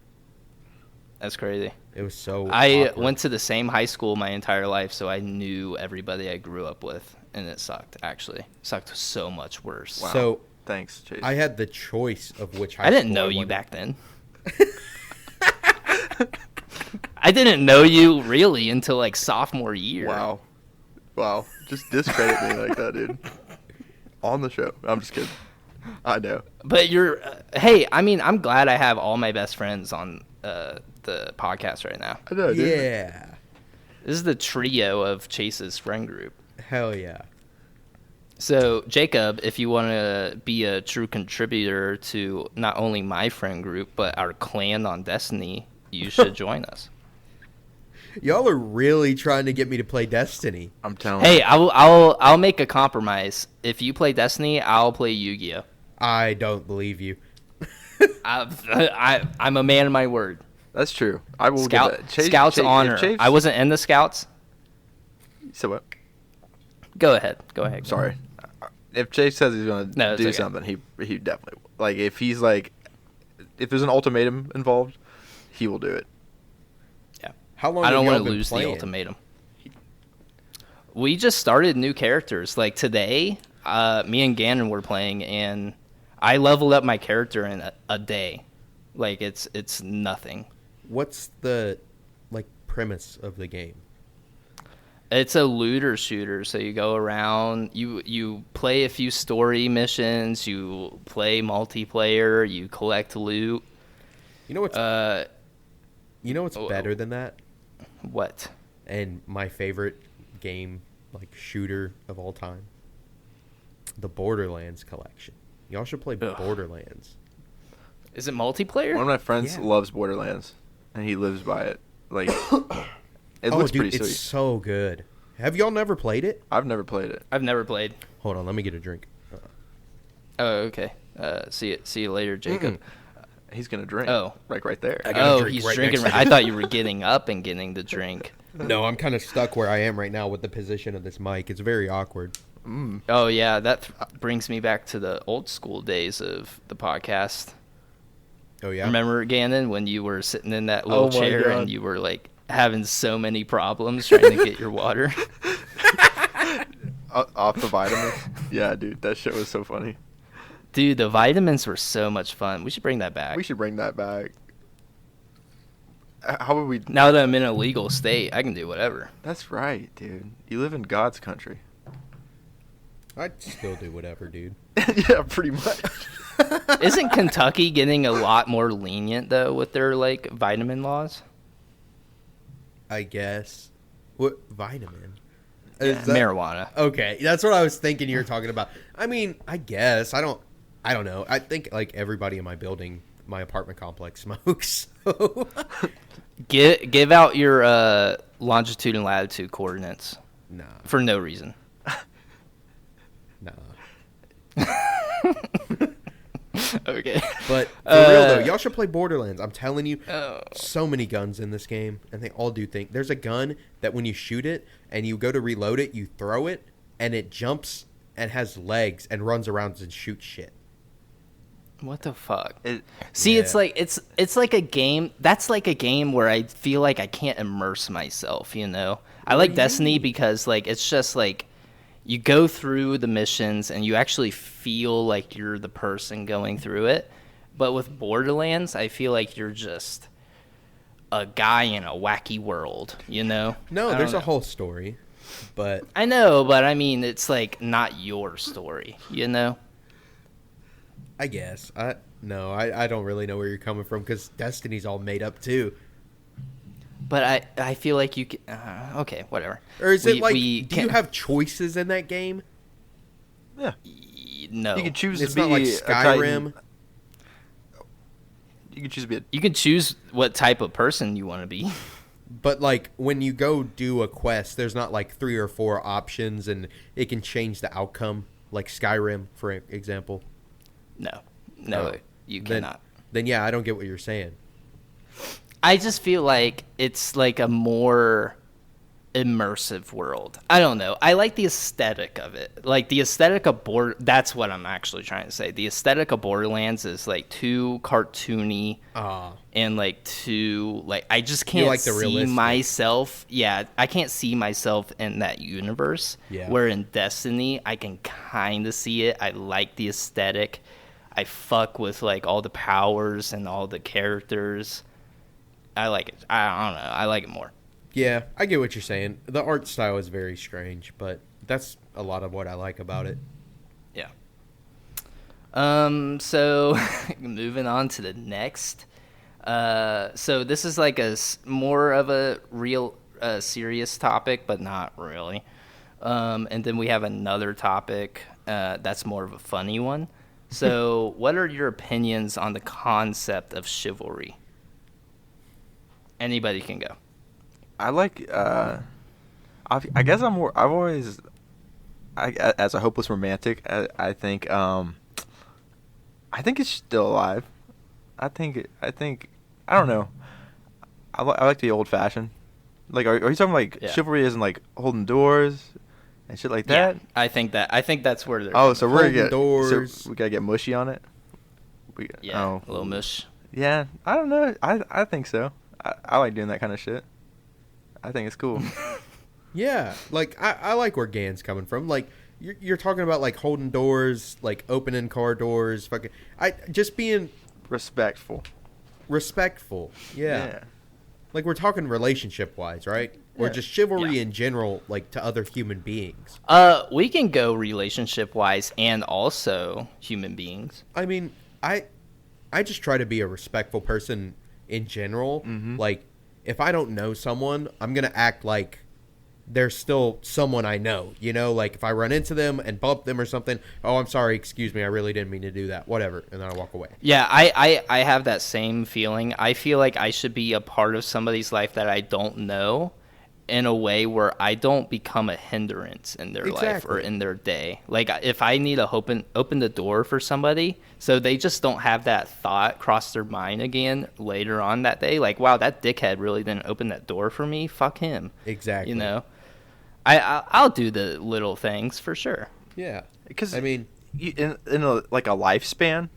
That's crazy. It was so. I awkward. went to the same high school my entire life, so I knew everybody I grew up with, and it sucked. Actually, sucked so much worse. Wow. So Thanks, Chase. I had the choice of which high I didn't school know you wanted. back then. I didn't know you really until like sophomore year. Wow. Just discredit me like that, dude. On the show. I'm just kidding. I know. But you're, hey, I mean, I'm glad I have all my best friends on the podcast right now. I know, dude. Yeah. This is the trio of Chase's friend group. Hell yeah. So, Jacob, if you want to be a true contributor to not only my friend group, but our clan on Destiny, you should join us. Y'all are really trying to get me to play Destiny. I'm telling Hey, you. I'll make a compromise. If you play Destiny, I'll play Yu-Gi-Oh. I don't believe you. I'm a man of my word. That's true. I will give that. Scouts honor. Chase, I wasn't in the Scouts. So what? Go ahead. Sorry. If Chase says he's going No, to it's do okay. something, he definitely will. Like, if he's like, if there's an ultimatum involved, he will do it. Yeah. How long I don't want want to lose the ultimatum. We just started new characters. Like today, me and Gannon were playing, and I leveled up my character in a day. Like it's nothing. What's the premise of the game? It's a looter shooter, so you go around, you play a few story missions, you play multiplayer, you collect loot. You know what's better than that? What? And my favorite game shooter of all time, the Borderlands collection. Y'all should play Ugh. Borderlands. Is it multiplayer? One of my friends Yeah. loves Borderlands, and he lives by it. Like, it Oh, looks dude, pretty it's sweet. so good. Have y'all never played it? I've never played it. I've never played. Hold on, let me get a drink. Oh, okay. See you later, Jacob. He's gonna drink. Oh. right there. I gotta Oh, drink he's right drinking. next to I you. thought you were getting up and getting the drink. No, I'm kind of stuck where I am right now with the position of this mic. It's very awkward. Oh yeah, that brings me back to the old school days of the podcast. Oh yeah. Remember, Gannon, when you were sitting in that Oh little my chair God. and you were like having so many problems trying to get your water? Off the vitamins. Yeah, dude, that shit was so funny. Dude, the vitamins were so much fun. We should bring that back. We should bring that back. How would we? Now that I'm in a legal state, I can do whatever. That's right, dude. You live in God's country. I'd still do whatever, dude. Yeah, pretty much. Isn't Kentucky getting a lot more lenient though with their like vitamin laws? I guess. What vitamin? Yeah. Is that- Marijuana. Okay, that's what I was thinking you were talking about. I mean, I guess I don't know. I think like everybody in my building, my apartment complex smokes. So. Give out your longitude and latitude coordinates Nah, for no reason. nah. Okay. But for real though, y'all should play Borderlands. I'm telling you, so many guns in this game, and they all do things. There's a gun that when you shoot it and you go to reload it, you throw it, and it jumps and has legs and runs around and shoots shit. What the fuck? It's Yeah. like it's like a game. That's like a game where I feel like I can't immerse myself. You know, I like Destiny because like it's just like you go through the missions and you actually feel like you're the person going through it. But with Borderlands, I feel like you're just a guy in a wacky world. You know? No, I there's don't a know. whole story, but I know, but I mean, it's like not your story. You know? I guess I don't really know where you're coming from because Destiny's all made up too. But I feel like you can... okay, whatever. Or is it like, do can't- you have choices in that game? Yeah. No. You can choose It's to be not like a Skyrim. Titan. You can choose to be a. You can choose what type of person you want to be. But like when you go do a quest, there's not like 3 or 4 options, and it can change the outcome. Like Skyrim, for example. No, Oh. you Then- cannot. Then yeah, I don't get what you're saying. I just feel like it's like a more immersive world. I don't know. I like the aesthetic of it. Like the aesthetic of that's what I'm actually trying to say. The aesthetic of Borderlands is like too cartoony and like too like I just can't like the see realistic. myself. Yeah, I can't see myself in that universe. Yeah. Where in Destiny I can kind of see it. I like the aesthetic. I fuck with like all the powers and all the characters. I like it. I don't know. I like it more. Yeah, I get what you're saying. The art style is very strange, but that's a lot of what I like about it. Yeah. So moving on to the next. So this is like more of a real serious topic, but not really. And then we have another topic that's more of a funny one. So what are your opinions on the concept of chivalry? Anybody can go. I like. I guess I'm more. I've always. As a hopeless romantic, I think. I think it's still alive. I think. I don't know. I like the old fashioned. Like, are you talking like chivalry isn't like holding doors and shit like that? Yeah, I think that's where they're. Oh, so we're Holding gonna get doors. So we gotta get mushy on it. Yeah, Oh. a little mush. Yeah, I don't know. I think so. I like doing that kind of shit. I think it's cool. Yeah, like I like where Gan's coming from. Like you're talking about like holding doors, like opening car doors, fucking. Just being Respectful. respectful. Yeah. Like we're talking relationship wise, right? Or Yeah. just chivalry Yeah. in general, like to other human beings. We can go relationship wise and also human beings. I mean, I just try to be a respectful person in general. Mhm. Like if I don't know someone, I'm gonna act like they're still someone I know. You know, like if I run into them and bump them or something, oh, I'm sorry, excuse me, I really didn't mean to do that. Whatever, and then I walk away. Yeah, I have that same feeling. I feel like I should be a part of somebody's life that I don't know in a way where I don't become a hindrance in their life or Exactly. in their day. Like if I need to open the door for somebody so they just don't have that thought cross their mind again later on that day, like, wow, that dickhead really didn't open that door for me. Fuck him. Exactly. You know? I'll do the little things for sure. Yeah. Because I mean, in a lifespan,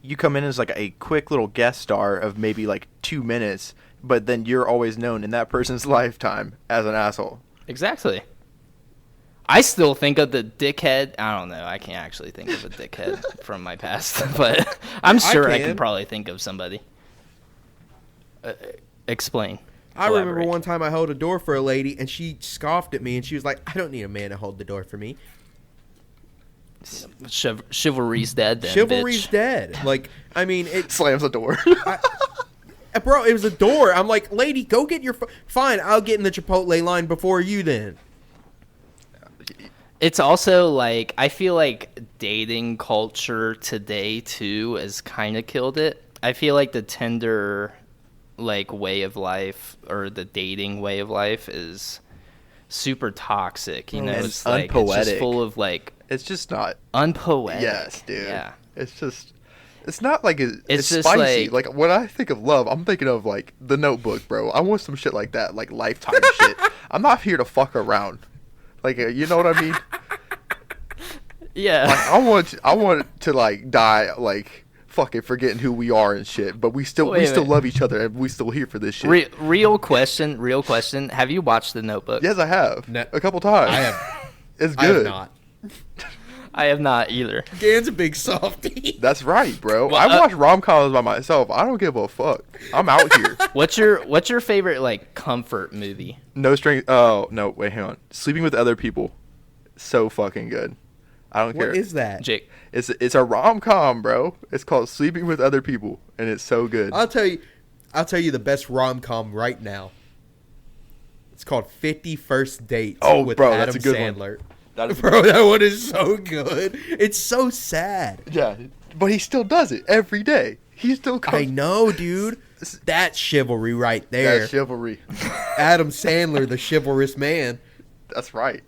you come in as like a quick little guest star of maybe like 2 minutes, but then you're always known in that person's lifetime as an asshole. Exactly. I still think of the dickhead. I don't know. I can't actually think of a dickhead from my past, but I'm sure I can probably think of somebody. Explain. I remember one time I held a door for a lady, and she scoffed at me, and she was like, I don't need a man to hold the door for me. Chivalry's dead then, Chivalry's bitch. dead. Like, I mean, it Slams the door. bro, it was a door. I'm like, lady, go get your... Fine, I'll get in the Chipotle line before you then. It's also like, I feel like dating culture today too has kind of killed it. I feel like the Tinder like way of life, or the dating way of life, is super toxic. You know, And it's like unpoetic. it's just full of like It's just not. unpoetic. Yes, dude. Yeah. It's just. It's not like it's just spicy. like- When I think of love, I'm thinking of like The Notebook, bro. I want some shit like that, like Lifetime shit. I'm not here to fuck around. Like, you know what I mean? Yeah. Like, I want to like die like fucking forgetting who we are and shit. But we still Wait a minute. love each other, and we still here for this shit. Real question. Have you watched The Notebook? Yes, I have No. a couple times. I have. It's I have good. not. I have not either. Gan's a big softie. That's right, bro. Well, I watch rom-coms by myself. I don't give a fuck. I'm out here. What's your favorite like comfort movie? No string. Oh no, wait, hang on. Sleeping with Other People, so fucking good. I don't care. What is that? Jake. It's a rom-com, bro. It's called Sleeping with Other People, and it's so good. I'll tell you the best rom-com right now. It's called 50 First Dates with bro, Adam that's a good Sandler. That is- Bro, that one is so good. It's so sad. Yeah, but he still does it every day. He still comes. I know, dude. That's chivalry right there. That's chivalry. Adam Sandler, the chivalrous man. That's right.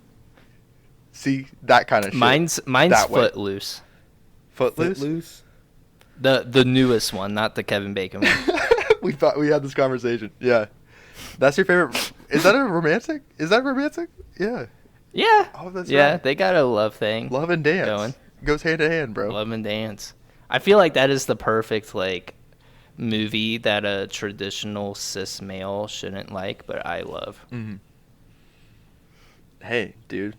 See, that kind of shit. Mine's That way. Footloose. Footloose. Footloose. The newest one, not the Kevin Bacon one. We thought we had this conversation. Yeah, that's your favorite. Is that a romantic? Is that romantic? Yeah. Yeah. Oh, that's yeah, right. they got a love thing. Love and dance Going. goes hand in hand, bro. Love and dance. I feel like that is the perfect like movie that a traditional cis male shouldn't like, but I love. Mm-hmm. Hey, dude,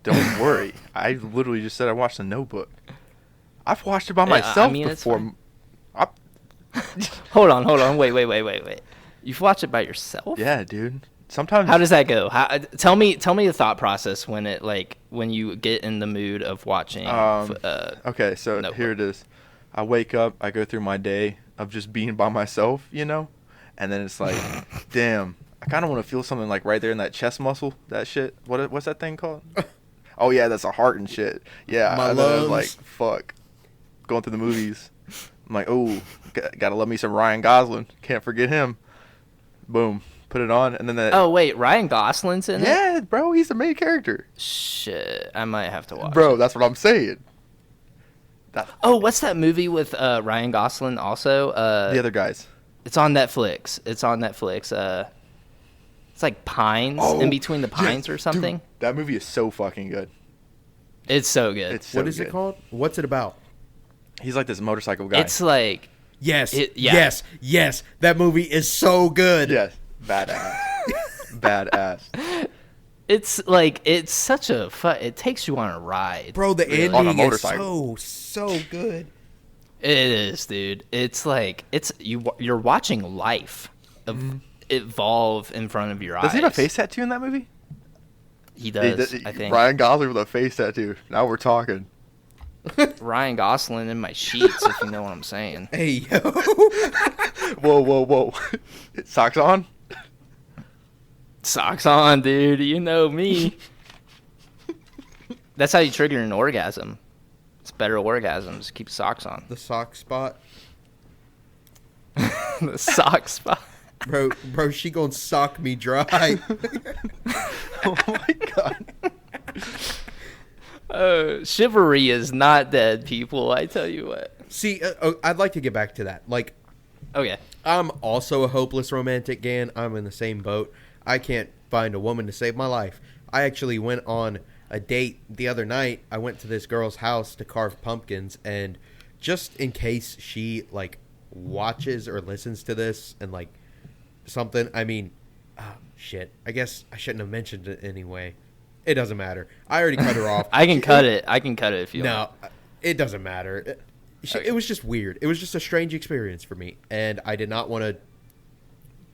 don't worry. I literally just said I watched The Notebook. I've watched it by myself it's before. fine. Hold on. Wait. You've watched it by yourself? Yeah, dude. Sometimes. How does that go? Tell me the thought process when you get in the mood of watching. Okay, so Notebook. here it is. I wake up, I go through my day of just being by myself, you know, and then it's like, damn, I kind of want to feel something like right there in that chest muscle, that shit. What's that thing called? Oh yeah, that's a heart and shit. Yeah, My and then I was lungs. like, fuck. Going through the movies, I'm like, oh, gotta love me some Ryan Gosling. Can't forget him. Boom, put it on, and then that. Oh wait, Ryan Gosling's in it? Yeah, bro, he's the main character. Shit, I might have to watch Bro, it. that's what I'm saying. Oh, what's that movie with Ryan Gosling also? The other guys. It's on Netflix. It's like Pines, Oh, In Between the yes, Pines or something. Dude, that movie is so fucking good. It's so good. It's so What is good. it called? What's it about? He's like this motorcycle guy. It's like Yes. yeah. Yes. That movie is so good. Yes, badass. Badass. it's such a fun. It takes you on a ride. Bro, the Yeah. On a ending is motorcycle. so good. It is, dude. It's like you're watching life evolve in front of your eyes. Does he have a face tattoo in that movie? He does, I think. Ryan Gosling with a face tattoo. Now we're talking. Ryan Gosling in my sheets, if you know what I'm saying. Hey, yo. Whoa. Socks on? Socks on, dude. You know me. That's how you trigger an orgasm. It's better orgasms. Keep socks on. The sock spot. The sock spot. Bro, she gonna sock me dry. Oh my god. Chivalry is not dead, people. I tell you what. See, I'd like to get back to that. Like, Okay. I'm also a hopeless romantic, Gan. I'm in the same boat. I can't find a woman to save my life. I actually went on a date the other night. I went to this girl's house to carve pumpkins, and just in case she like watches or listens to this and like something. I mean, oh, shit. I guess I shouldn't have mentioned it anyway. It doesn't matter. I already cut her off. I can cut it. I can cut it if you want. No, it doesn't matter. It was just weird. It was just a strange experience for me, and I did not want to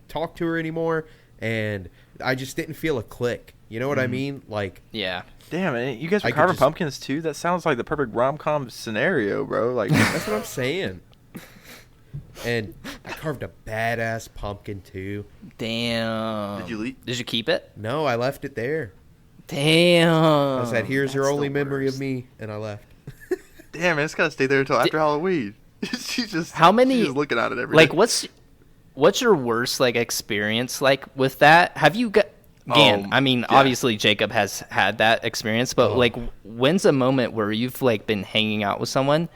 talk to her anymore, and I just didn't feel a click. You know what I mean? Like, Yeah. Damn, and you guys were I could carving just- pumpkins too? That sounds like the perfect rom-com scenario, bro. Like, that's what I'm saying. And I carved a badass pumpkin too. Damn. Did you leave? Did you keep it? No, I left it there. Damn. I said, "Here's your That's only the memory of worst. me," and I left. Damn, man, it's gotta stay there until after Halloween. She's just How many- She's just looking at it every Like, day. what's your worst like experience like with that? Have you got? Again, I mean, yeah. obviously Jacob has had that experience, but like, when's a moment where you've like been hanging out with someone,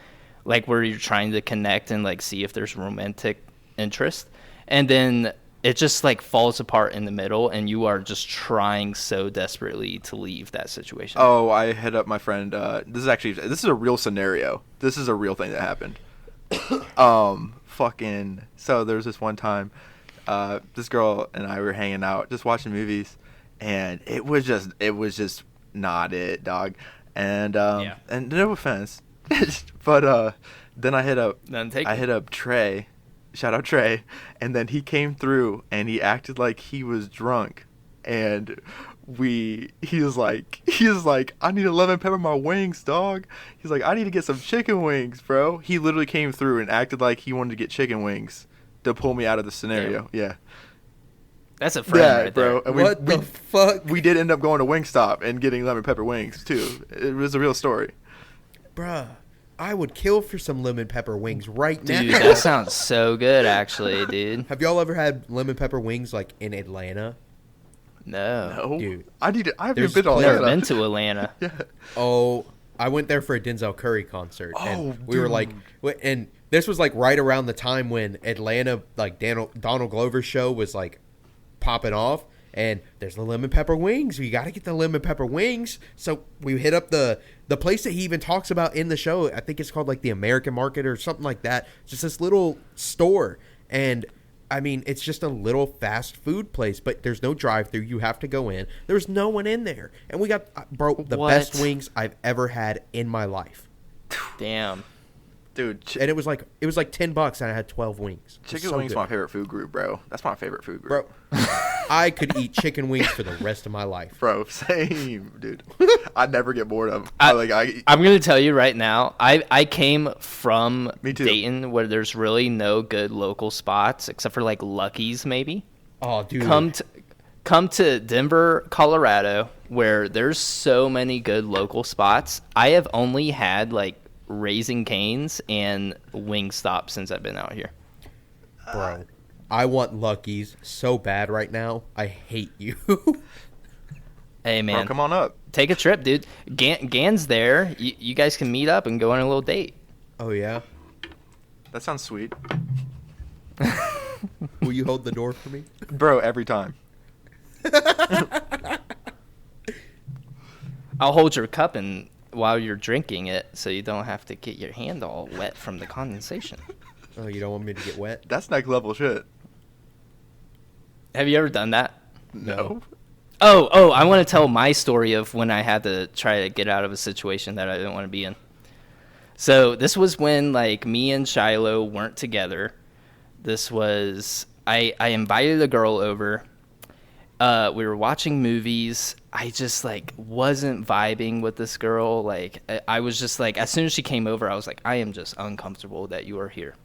like where you're trying to connect and like see if there's romantic interest, and then it just like falls apart in the middle, and you are just trying so desperately to leave that situation. Oh, I hit up my friend. This is a real scenario. This is a real thing that happened. Fucking. So there was this one time, this girl and I were hanging out, just watching movies, and it was just not it, dog. And and no offense, but then I hit up Trey. Shout out Trey, and then he came through and he acted like he was drunk, and he was like, I need to lemon pepper my wings, dog. He's like, I need to get some chicken wings, bro. He literally came through and acted like he wanted to get chicken wings to pull me out of the scenario. Yeah, That's a friend right bro. there. And What the fuck, we did end up going to Wingstop and getting lemon pepper wings too. It was a real story. bruh? I would kill for some lemon pepper wings right now. Dude, that sounds so good, actually, dude. Have y'all ever had lemon pepper wings like in Atlanta? No. No, Dude. I haven't There's been to Never Atlanta. been to Atlanta. Yeah. Oh, I went there for a Denzel Curry concert, Oh, and we were like, and this was like right around the time when Atlanta, like Donald Glover's show was like popping off, and there's the lemon pepper wings. You got to get the lemon pepper wings. So we hit up the place that he even talks about in the show. I think it's called like the American Market or something like that. It's just this little store, and I mean, it's just a little fast food place, but there's no drive-through. You have to go in. There's no one in there, and we got the What? best wings I've ever had in my life. Damn. Dude, And it was like $10, and I had 12 wings. It was chicken so wings good. my favorite food group, bro. That's my favorite food group. Bro, I could eat chicken wings for the rest of my life. Bro, same, dude. I never get bored of them. I'm going to tell you right now, I came from Me too. Dayton where there's really no good local spots except for like Lucky's maybe. Oh, dude. Come to Denver, Colorado, where there's so many good local spots. I have only had like Raising Cane's and Wingstop since I've been out here. Bro, I want Lucky's so bad right now. I hate you. Hey Bro, man, come on up. take a trip, dude. Gan's there. You guys can meet up and go on a little date. Oh, yeah? That sounds sweet. Will you hold the door for me? Bro, every time. I'll hold your cup and while you're drinking it, so you don't have to get your hand all wet from the condensation. Oh, you don't want me to get wet? That's next level shit. Have you ever done that? No. Oh, I want to tell my story of when I had to try to get out of a situation that I didn't want to be in. So this was when like me and Shiloh weren't together. This was I invited a girl over. We were watching movies. I just like wasn't vibing with this girl. Like I was just like, as soon as she came over, I was like, I am just uncomfortable that you are here.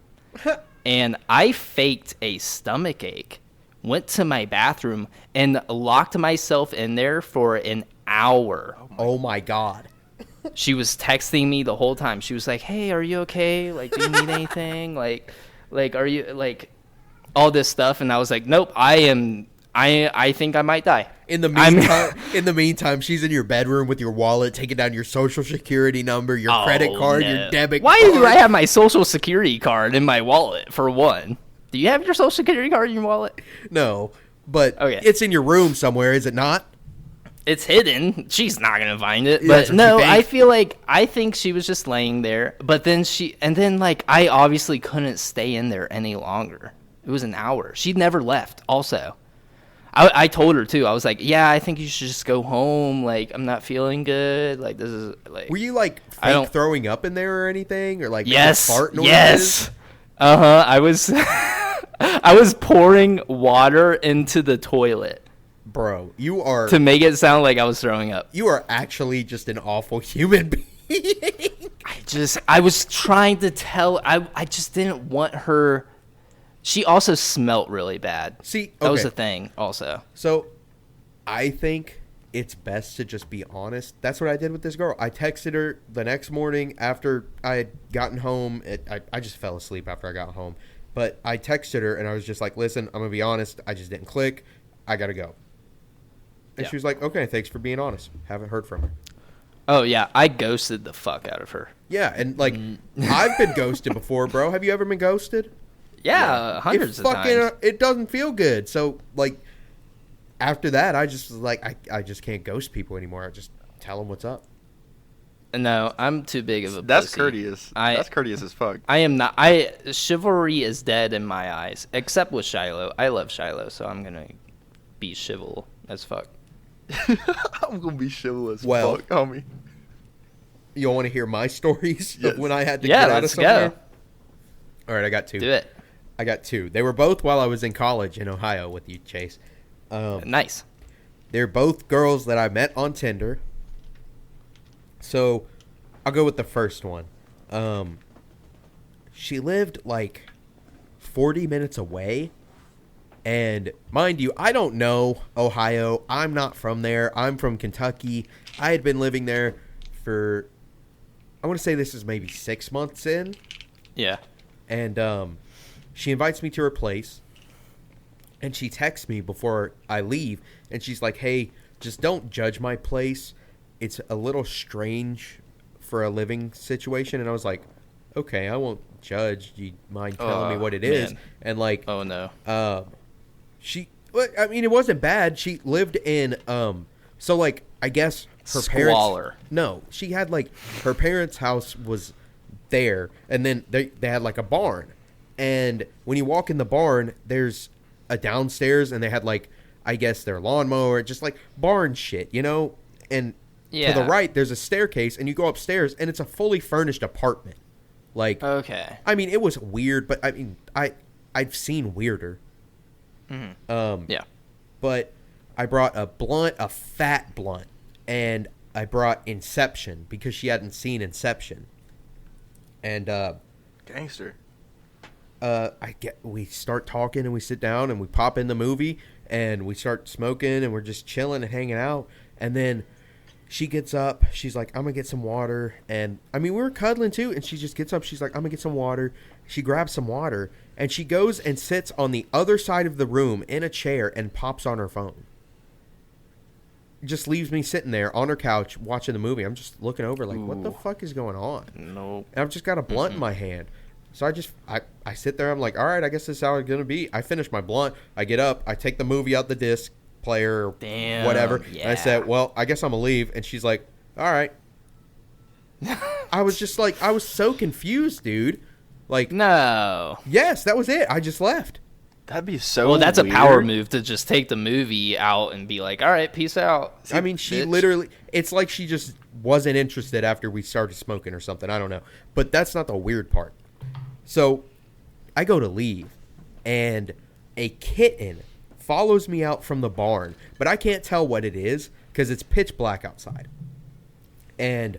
And I faked a stomach ache, went to my bathroom and locked myself in there for an hour. Oh, my God. She was texting me the whole time. She was like, "Hey, are you okay? Like, do you need anything? Like, are you like all this stuff?" And I was like, "Nope, I think I might die." In the meantime, she's in your bedroom with your wallet, taking down your social security number, your credit card, no. your debit Why card. do I have my social security card in my wallet, for one? Do you have your social security card in your wallet? No, but Okay. it's in your room somewhere, is it not? it's hidden. She's not gonna find it. Yeah, But that's what no, you think. I think she was just laying there. But then like I obviously couldn't stay in there any longer. It was an hour. She'd never left. Also, I told her too. I was like, yeah, I think you should just go home. Like, I'm not feeling good. Like, this is like. Were you like I don't- fake throwing up in there or anything, or like Yes. making fart noises? Yes. I was. I was pouring water into the toilet Bro, you are to make it sound like I was throwing up. you are actually just an awful human being. I was trying to tell. I just didn't want her. She also smelt really bad. See, That was okay. the thing. Also, So, I think it's best to just be honest. That's what I did with this girl. I texted her the next morning after I had gotten home. I just fell asleep after I got home. But I texted her and I was just like, listen, I'm going to be honest. I just didn't click. I got to go. And Yeah. she was like, okay, thanks for being honest. Haven't heard from her. oh yeah, I ghosted the fuck out of her. Yeah, and like, I've been ghosted before, bro. Have you ever been ghosted? Yeah, hundreds it of times. It doesn't feel good. So, like, after that, I just was like, I just can't ghost people anymore. I just tell them what's up. No, I'm too big of a That's pussy. courteous. That's courteous as fuck. I am not. Chivalry is dead in my eyes, except with Shiloh. I love Shiloh, so I'm gonna be chival as fuck. I'm gonna be chivalrous. Well- Fuck, homie. You want to hear my stories Yes. of when I had to Yeah, get out of let's somewhere? go. All right, I got two. Do it. I got two. They were both while I was in college in Ohio with you, Chase. Nice. They're both girls that I met on Tinder. So, I'll go with the first one. She lived like 40 minutes away. And mind you, I don't know Ohio. I'm not from there. I'm from Kentucky. I had been living there for, I want to say this is maybe 6 months in. Yeah. And she invites me to her place. And she texts me before I leave. And she's like, hey, just don't judge my place. It's a little strange for a living situation. And I was like, okay, I won't judge. Do you mind telling me what it is? man. And like, Oh no. I mean, it wasn't bad. She lived in, so like, I guess her Squalor. parents. No, she had like, her parents' house was there. And then they had like a barn. And when you walk in the barn, there's a downstairs and they had like, I guess their lawnmower, just like barn shit, you know? And Yeah. to the right, there's a staircase and you go upstairs and it's a fully furnished apartment. Like, Okay. I mean, it was weird, but I mean, I've seen weirder. Yeah. But I brought a fat blunt, and I brought Inception because she hadn't seen Inception. And Gangster. we start talking and we sit down and we pop in the movie and we start smoking and we're just chilling and hanging out. And then she gets up. She's like, I'm going to get some water. And, I mean, we were cuddling, too. And she just gets up. She's like, I'm going to get some water. She grabs some water. And she goes and sits on the other side of the room in a chair and pops on her phone. Just leaves me sitting there on her couch watching the movie. I'm just looking over like, what the Ooh. fuck is going on? Nope. And I've just got a blunt in my hand. So I sit there. I'm like, all right, I guess this is how it's going to be. I finish my blunt. I get up. I take the movie out the disc player or Damn, whatever. yeah. And I said, well, I guess I'm going to leave. And she's like, all right. I was just like, I was so confused, dude. Like, No. yes, that was it. I just left. That'd be so. Well, that's weird. a power move to just take the movie out and be like, all right, peace out. I mean, she bitch. literally, it's like she just wasn't interested after we started smoking or something. I don't know. But that's not the weird part. So I go to leave, and a kitten follows me out from the barn, but I can't tell what it is because it's pitch black outside. And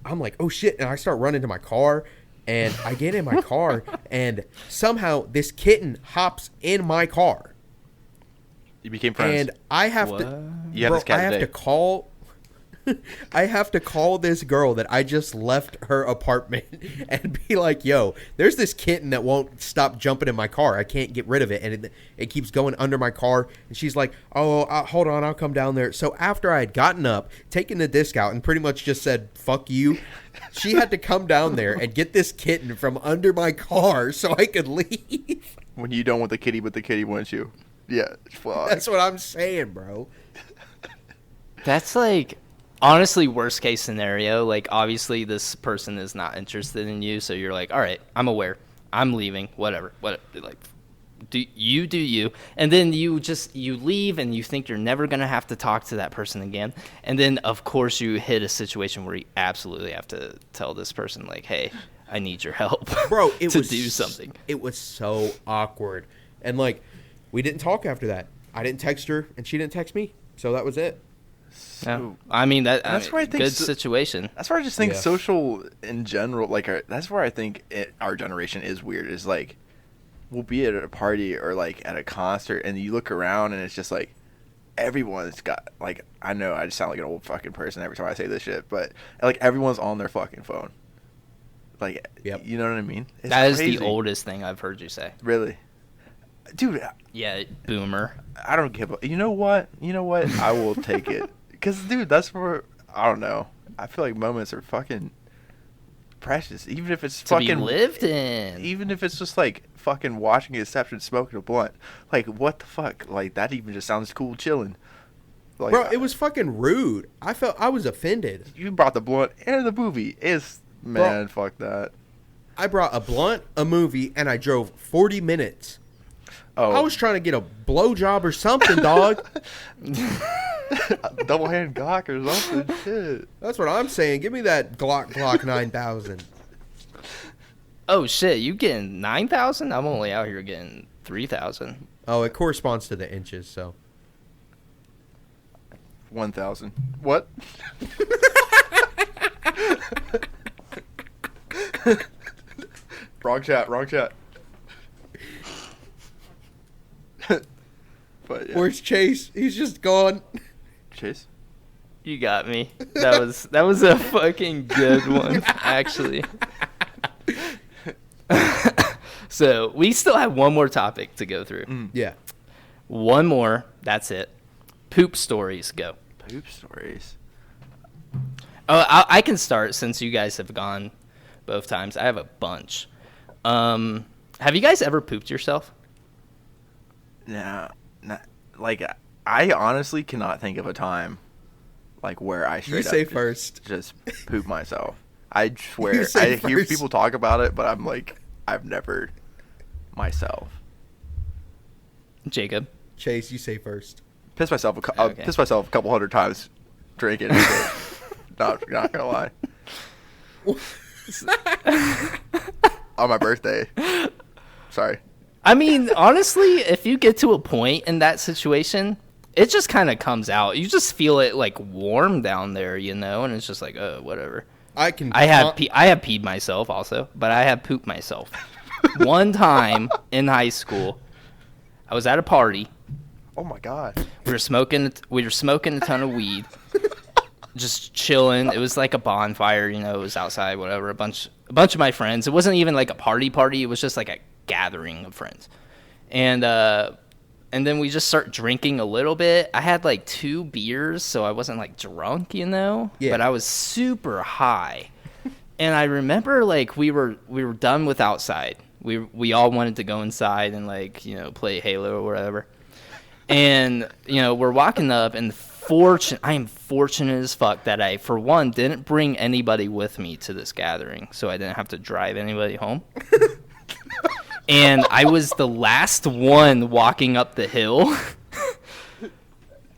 I'm like, oh shit. And I start running to my car, and I get in my car, and somehow this kitten hops in my car. You became friends. And I have What? to, You have bro, this cat I have today. to call. I have to call this girl that I just left her apartment and be like, yo, there's this kitten that won't stop jumping in my car. I can't get rid of it. And it keeps going under my car. And she's like, oh, hold on, I'll come down there. So after I had gotten up, taken the disc out, and pretty much just said, fuck you, she had to come down there and get this kitten from under my car so I could leave. When you don't want the kitty, but the kitty wants you. Yeah. Fuck. That's what I'm saying, bro. That's like honestly worst case scenario. Like obviously this person is not interested in you, so you're like, all right, I'm aware, I'm leaving, whatever. What like do you, and then you leave and you think you're never gonna have to talk to that person again, and then of course you hit a situation where you absolutely have to tell this person like, hey, I need your help, bro. It to was do something. It was so awkward, and like we didn't talk after that. I didn't text her, and she didn't text me, so that was it. So, I mean that's where I think good situation. That's where I just think social in general, like that's where I think our generation is weird. Is like we'll be at a party or like at a concert, and you look around, and it's just like everyone's got like I know I just sound like an old fucking person every time I say this shit, but like everyone's on their fucking phone. Like, you know what I mean? It's that crazy. is the oldest thing I've heard you say. Really, dude. Yeah, boomer. I don't give a. You know what? I will take it. Because, dude, that's where, I don't know. I feel like moments are fucking precious. Even if it's to be lived in. Even if it's just, like, fucking watching Inception, smoking a blunt. Like, what the fuck? Like, that even just sounds cool chilling. Like, Bro, it was fucking rude. I was offended. You brought the blunt and the movie. Man, fuck that. I brought a blunt, a movie, and I drove 40 minutes. Oh. I was trying to get a blowjob or something, dog. Double hand Glock or something. Shit. That's what I'm saying. Give me that Glock 9000. Oh shit, you getting 9,000? I'm only out here getting 3,000. Oh, it corresponds to the inches, so. 1,000. What? Wrong chat. But yeah. Where's Chase? He's just gone. Chase? You got me. That was a fucking good one, actually. So we still have one more topic to go through. Yeah. One more. That's it. Poop stories. Go. Poop stories. Oh, I can start since you guys have gone both times. I have a bunch. Have you guys ever pooped yourself? No, like I honestly cannot think of a time like where I straight You say up first. just poop myself. I swear You say I hear first. people talk about it, but I'm like I've never myself Jacob. Chase, you say first. pissed myself. Okay. Pissed myself a couple hundred times drinking. Not gonna lie. On my birthday. Sorry. I mean, honestly, if you get to a point in that situation, it just kind of comes out. You just feel it like warm down there, you know, and it's just like, oh, whatever. I have peed myself also, but I have pooped myself. One time in high school, I was at a party. Oh my god. We were smoking a ton of weed, just chilling. It was like a bonfire, you know. It was outside, whatever. A bunch of my friends. It wasn't even like a party. It was just like a gathering of friends, and then we just start drinking a little bit. I had like 2 beers, so I wasn't like drunk, you know. Yeah. But I was super high, and I remember like we were done with outside. We all wanted to go inside and like, you know, play Halo or whatever. And, you know, we're walking up, and I am fortunate as fuck that I, for one, didn't bring anybody with me to this gathering, so I didn't have to drive anybody home. And I was the last one walking up the hill.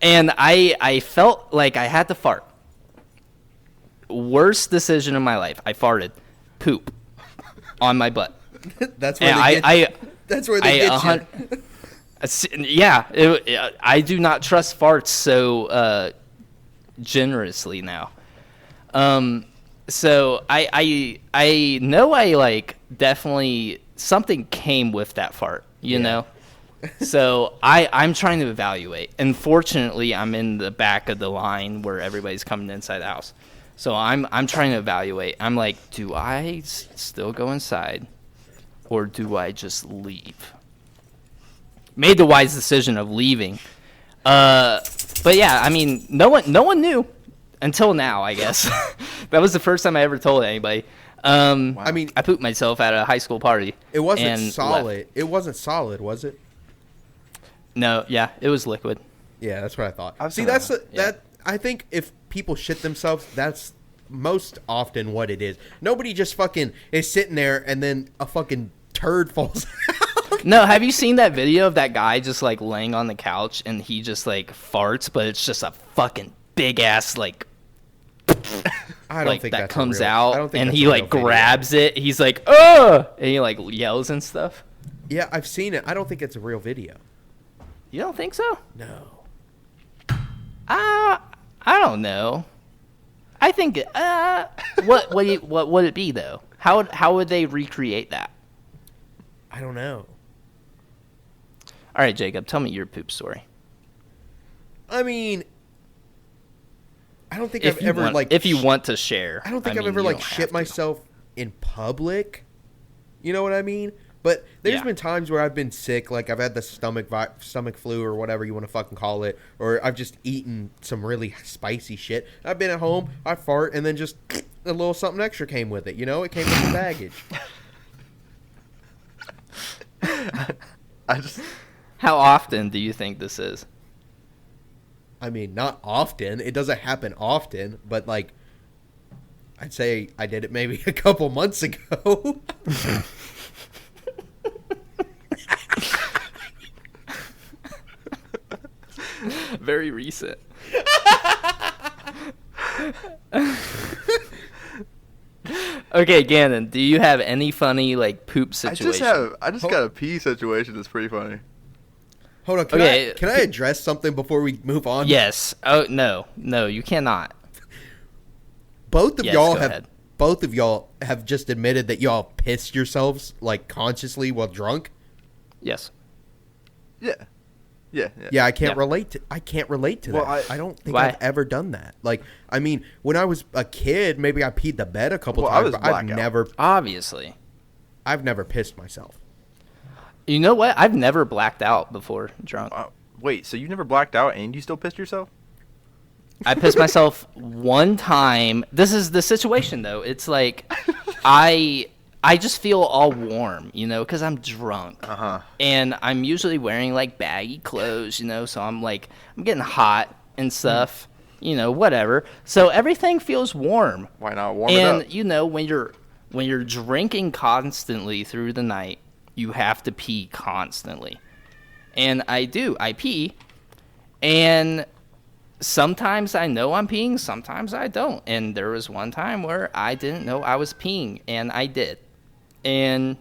And I felt like I had to fart. Worst decision of my life. I farted. Poop. On my butt. That's where they get you. That's where they get you. Yeah, I do not trust farts so generously now. So I know I like definitely something came with that fart, you know. So I'm trying to evaluate. And fortunately, I'm in the back of the line where everybody's coming inside the house. So I'm trying to evaluate. I'm like, do I still go inside, or do I just leave? Made the wise decision of leaving. But yeah, I mean, no one knew until now, I guess. That was the first time I ever told anybody. Wow. I mean, I pooped myself at a high school party. it wasn't and solid. left. It wasn't solid, was it? No, yeah, it was liquid. Yeah, that's what I thought. I've See, seen that's that. that. I think if people shit themselves, that's most often what it is. Nobody just fucking is sitting there and then a fucking turd falls out. No, have you seen that video of that guy just like laying on the couch and he just like farts, but it's just a fucking big ass like I don't like think that that's comes real, out, I don't think and that's he a like real video. grabs it. He's like, "Oh!" and he like yells and stuff. Yeah, I've seen it. I don't think it's a real video. You don't think so? No. I don't know. I think what would it be though? How would they recreate that? I don't know. All right, Jacob, tell me your poop story. I mean, I don't think If I've you ever want, like. if you want to share. I don't think I've mean, ever you like don't have shit to. myself in public. You know what I mean? But there's Yeah. been times where I've been sick, like I've had the stomach flu or whatever you want to fucking call it, or I've just eaten some really spicy shit. I've been at home, I fart, and then just a little something extra came with it. You know, it came with the baggage. I just How often do you think this is? I mean, not often. It doesn't happen often, but like, I'd say I did it maybe a couple months ago. Very recent. Okay, Gannon, do you have any funny like poop situation? I just got a pee situation that's pretty funny. Hold on, Okay. can I address something before we move on? Yes. Oh no, you cannot. Both of Yes, y'all go have ahead. both of y'all have just admitted that y'all pissed yourselves like consciously while drunk. Yes. Yeah. Yeah. Yeah, I can't Yeah. relate to Well, that. I don't think Why? I've ever done that. Like, I mean, when I was a kid, maybe I peed the bed a couple Well, I times, was but I've blackout. Obviously. never pissed myself. You know what? I've never blacked out before drunk. Wait, so you never blacked out and you still pissed yourself? I pissed myself one time. This is the situation though. It's like I just feel all warm, you know, because I'm drunk. Uh-huh. And I'm usually wearing like baggy clothes, you know, so I'm getting hot and stuff, you know, whatever. So everything feels warm. Why not warm it And up? you know, when you're drinking constantly through the night, you have to pee constantly. And I pee, and sometimes I know I'm peeing, sometimes I don't. And there was one time where I didn't know I was peeing, and I did. And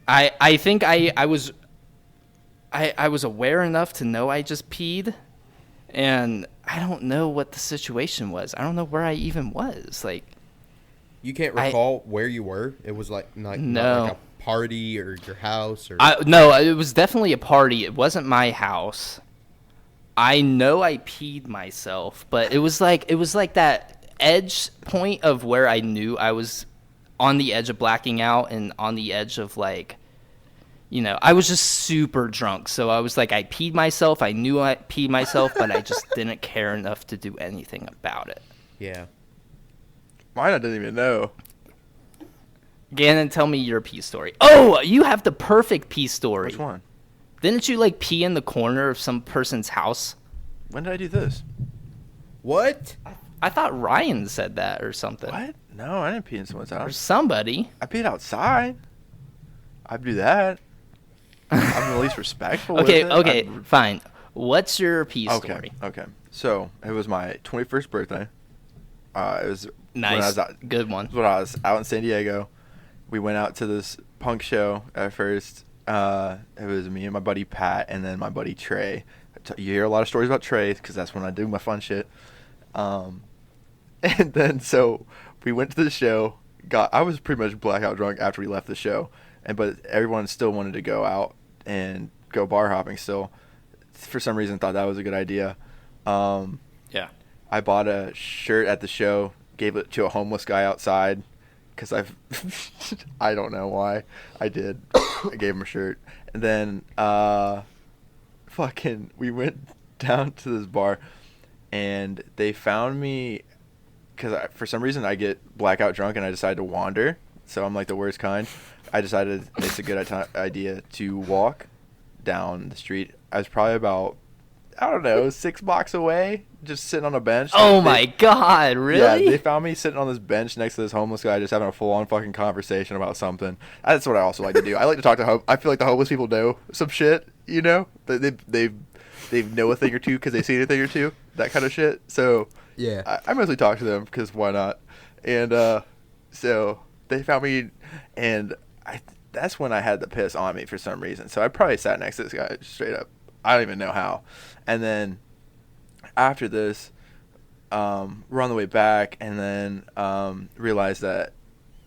I think I was aware enough to know I just peed, and I don't know what the situation was. I don't know where I even was. Like, You can't recall where you were? It was like not No. like a party or your house or no, it was definitely a party. It wasn't my house. I know I peed myself, but it was like that edge point of where I knew I was on the edge of blacking out and on the edge of like, you know, I was just super drunk. So I was like, I peed myself. I knew I peed myself, but I just didn't care enough to do anything about it. yeah. Mine I didn't even know. Gannon, tell me your pee story. Oh, you have the perfect pee story. Which one? Didn't you like pee in the corner of some person's house? When did I do this? What? I thought Ryan said that or something. What? No, I didn't pee in someone's Or house. somebody. I peed outside. I'd do that. I'm the least respectful Okay, with it. okay, fine. What's your pee Okay, story? okay. So, it was my 21st birthday. It was when I Nice. was out, Good one. when I was out in San Diego. We went out to this punk show at first. It was me and my buddy Pat and then my buddy Trey. You hear a lot of stories about Trey because that's when I do my fun shit. And then so we went to the show. I was pretty much blackout drunk after we left the show, but everyone still wanted to go out and go bar hopping still. For some reason, thought that was a good idea. Yeah. I bought a shirt at the show, gave it to a homeless guy outside, because I don't know why I did. I gave him a shirt, and then we went down to this bar, and they found me, because for some reason I get blackout drunk and I decide to wander, so I'm like the worst kind. I decided it's a good idea to walk down the street. I was probably about I don't know, 6 blocks away, just sitting on a bench. Oh my God, really? Yeah, they found me sitting on this bench next to this homeless guy, just having a full-on fucking conversation about something. That's what I also like to do. I like to talk to I feel like the homeless people know some shit, you know? They know a thing or two because they've seen a thing or two, that kind of shit. So Yeah. I mostly talk to them because why not? And so they found me, and that's when I had the piss on me for some reason. So I probably sat next to this guy straight up. I don't even know how. And then after this, we're on the way back, and then realized that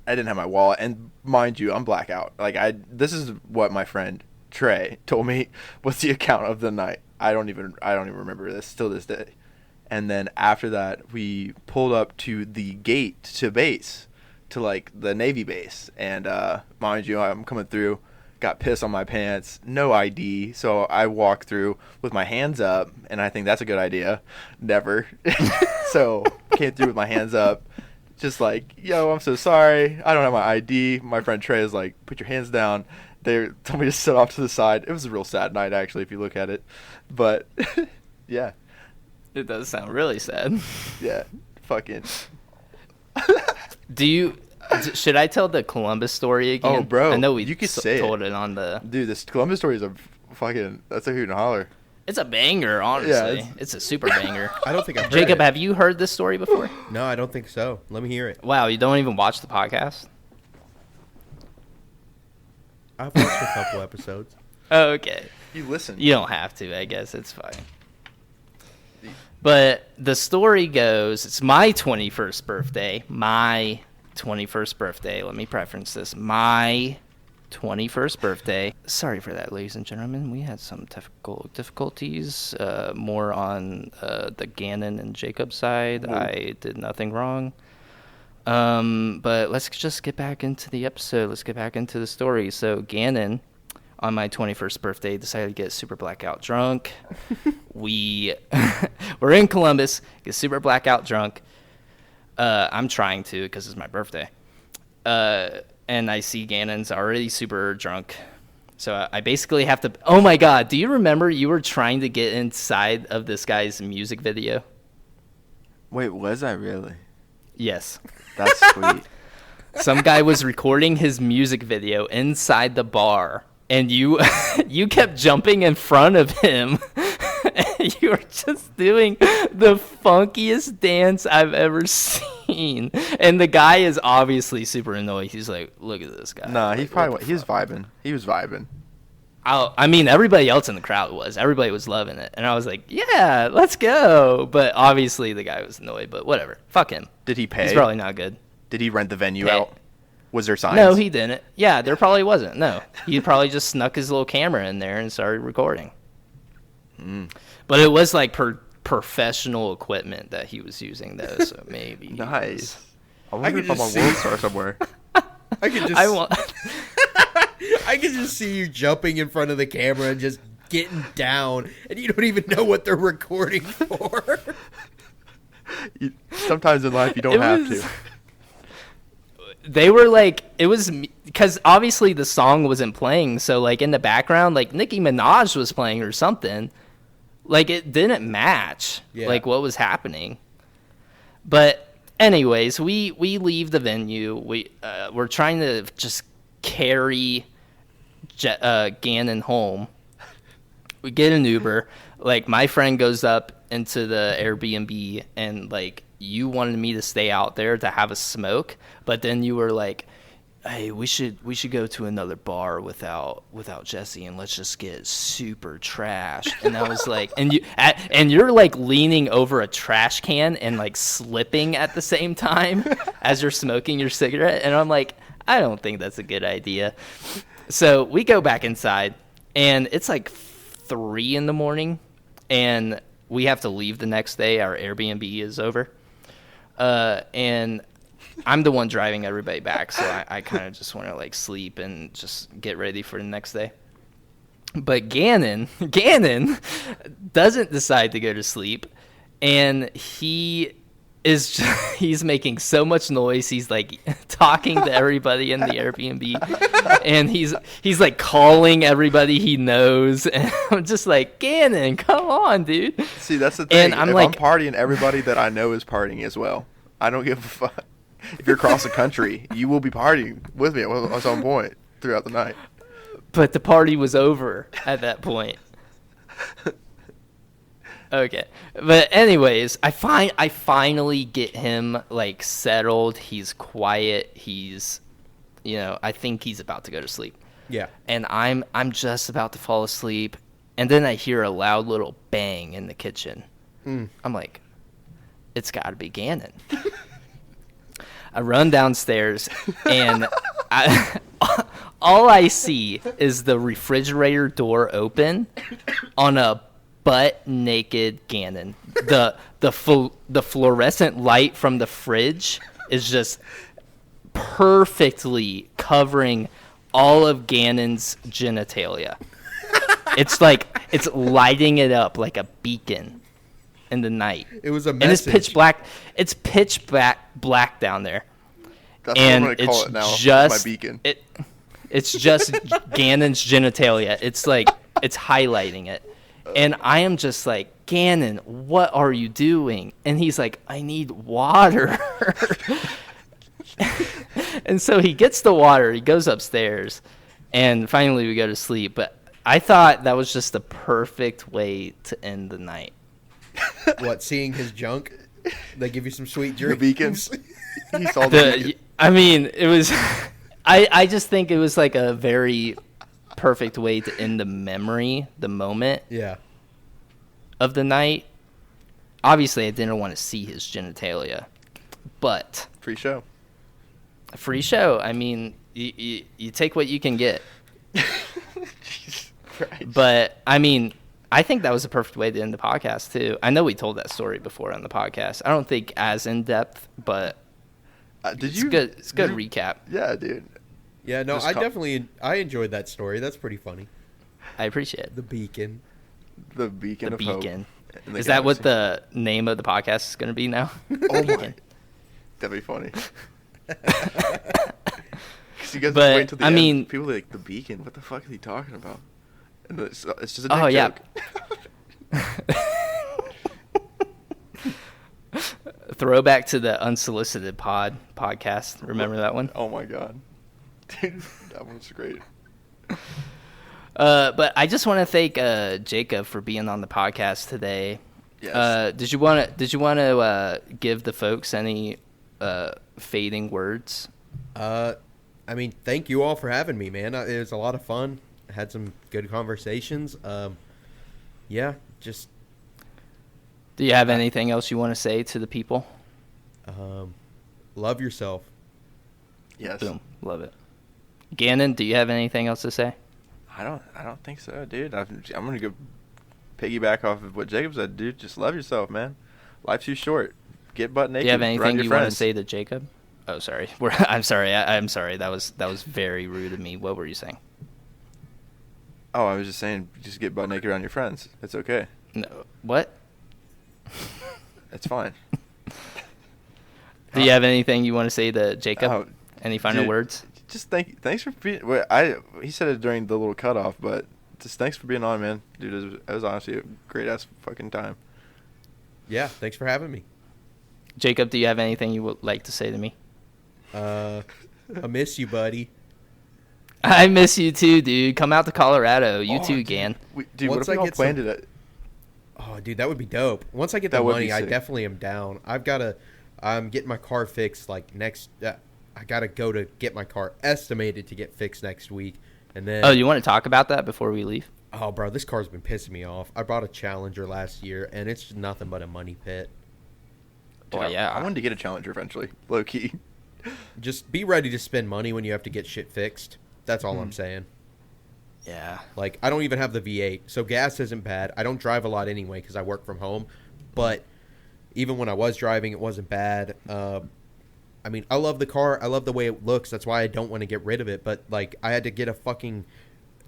I didn't have my wallet. And mind you, I'm blackout. Like this is what my friend Trey told me was the account of the night. I don't even remember this till this day. And then after that, we pulled up to the gate to base, to like the Navy base. And mind you, I'm coming through, got piss on my pants, no ID. So I walk through with my hands up, and I think that's a good idea. Never. So came through with my hands up, just like, yo, I'm so sorry. I don't have my ID. My friend Trey is like, put your hands down. They told me to sit off to the side. It was a real sad night, actually, if you look at it. But, yeah. It does sound really sad. Yeah. Fucking. Should I tell the Columbus story again? Oh, bro. I know you could say told it on the... Dude, this Columbus story is that's a hoot and holler. It's a banger, honestly. Yeah, it's a super banger. I don't think I've heard Jacob, it. have you heard this story before? No, I don't think so. Let me hear it. Wow, you don't even watch the podcast? I've watched a couple episodes. Okay. You listen. You don't have to, I guess. It's fine. But the story goes, it's my 21st birthday. My 21st birthday. Let me preference this. My 21st birthday. Sorry for that, ladies and gentlemen. We had some difficulties, more on the Gannon and Jacob side. Whoa. I did nothing wrong. But let's just get back into the episode. Let's get back into the story. So Gannon, on my 21st birthday, decided to get super blackout drunk. We're in Columbus, get super blackout drunk. I'm trying to because it's my birthday. And I see Gannon's already super drunk. So I basically have to... Oh, my God. Do you remember you were trying to get inside of this guy's music video? Wait, was I really? Yes. That's sweet. Some guy was recording his music video inside the bar, and you kept jumping in front of him. And you were just doing the funkiest dance I've ever seen. And the guy is obviously super annoyed. He's like, look at this guy. Nah, he was vibing. He was vibing. I mean, everybody else in the crowd was. Everybody was loving it. And I was like, yeah, let's go. But obviously the guy was annoyed, but whatever. Fuck him. Did he pay? He's probably not good. Did he rent the venue Pay. out? Was there signs? No, he didn't. Yeah, there probably wasn't. No. He probably just snuck his little camera in there and started recording. But it was like professional equipment that he was using, though, so maybe. Nice. I wonder could if I'm just on World see- Star somewhere. I could just I could just see you jumping in front of the camera and just getting down, and you don't even know what they're recording for. Sometimes in life you don't have was- to. They were like, it was, because obviously the song wasn't playing, so like in the background, like Nicki Minaj was playing or something. Like it didn't match, like what was happening. But anyways, we leave the venue. We're trying to just carry Gannon home. We get an Uber. Like my friend goes up into the Airbnb, and like you wanted me to stay out there to have a smoke, but then you were like, hey, we should go to another bar without Jesse, and let's just get super trash. And I was like, and you're like leaning over a trash can and like slipping at the same time as you're smoking your cigarette. And I'm like, I don't think that's a good idea. So we go back inside, and it's like 3 a.m, and we have to leave the next day. Our Airbnb is over. And I'm the one driving everybody back, so I kind of just want to like sleep and just get ready for the next day. But Gannon doesn't decide to go to sleep, and he is just, he's making so much noise. He's like talking to everybody in the Airbnb, and he's like calling everybody he knows. And I'm just like, Gannon, come on, dude. See, that's the thing. And I'm if like, I'm partying, everybody that I know is partying as well. I don't give a fuck. If you're across the country, you will be partying with me at some point throughout the night. but the party was over at that point. Okay, but anyways, I finally get him like settled. He's quiet. He's, I think he's about to go to sleep. Yeah. And I'm just about to fall asleep, and then I hear a loud little bang in the kitchen. I'm like, it's got to be Gannon. I run downstairs, and all I see is the refrigerator door open on a butt naked Gannon. The fluorescent light from the fridge is just perfectly covering all of Gannon's genitalia. It's like it's lighting it up like a beacon in the night. It was a and it's message. pitch black. It's pitch black down there. That's And what I'm going to call it's it now. just My beacon. It's just Gannon's genitalia. It's like it's highlighting it. And I am just like, Gannon, what are you doing? And he's like, I need water. And so he gets the water. He goes upstairs. And finally we go to sleep. But I thought that was just the perfect way to end the night. What, seeing his junk? They give you some sweet The drinks. beacons. He saw the beacon. I mean, it was... I just think it was like a very perfect way to end the memory, the moment Yeah. of the night. Obviously, I didn't want to see his genitalia, but Free show. a free show. I mean, you take what you can get. Jesus Christ. But I mean, I think that was a perfect way to end the podcast too. I know we told that story before on the podcast. I don't think as in depth, but it's good. It's a good recap. Yeah, dude. Yeah, no, Just I enjoyed that story. That's pretty funny. I appreciate it. The beacon. The beacon The of hope. beacon. in the Is that what galaxy. the name of the podcast is going to be now? Oh my. That'd be funny. 'Cause you guys But, wait until the I end. mean- People are like, the beacon? What the fuck is he talking about? And it's just a dick Oh, yeah. joke. Throwback to the unsolicited podcast. Remember that one? Oh my god. Dude, that one's great. But I just want to thank Jacob for being on the podcast today. Yes. Did you want to give the folks any fading words? I mean, thank you all for having me, man. It was a lot of fun. I had some good conversations. Yeah, just Do you have anything else you want to say to the people? love yourself. Yes. Boom, love it. Gannon, do you have anything else to say? I don't think so, dude. I'm gonna go piggyback off of what Jacob said, dude. Just love yourself, man. Life's too short. Get butt naked. Do you have run anything your you want to friends. say to Jacob? Oh, sorry. I'm sorry. I'm sorry. That was very rude of me. What were you saying? Oh, I was just saying, just get butt naked around your friends. It's okay. No. What? It's fine. Do you have anything you want to say to Jacob? Oh, Any final dude, words? Just thanks for being. Well, he said it during the little cutoff, but just thanks for being on, man. Dude, it was honestly a great ass fucking time. Yeah, thanks for having me. Jacob, do you have anything you would like to say to me? I miss you, buddy. I miss you too, dude. Come out to Colorado. You Oh, too, dude. Gan. Dude, what Once if we I all get planned some- it? Oh, dude, that would be dope. Once I get That the would be money, I sick. definitely am down. I'm getting my car fixed like next. I gotta go to get my car estimated to get fixed next week, and then. Oh, you want to talk about that before we leave? Oh, bro, this car's been pissing me off. I bought a Challenger last year, and it's just nothing but a money pit. Dude, Oh, yeah. I wanted to get a Challenger eventually, low key. Just be ready to spend money when you have to get shit fixed. That's all Hmm. I'm saying. Yeah. Like, I don't even have the V8, so gas isn't bad. I don't drive a lot anyway because I work from home. But even when I was driving, it wasn't bad. I mean, I love the car. I love the way it looks. That's why I don't want to get rid of it. But, like, I had to get a fucking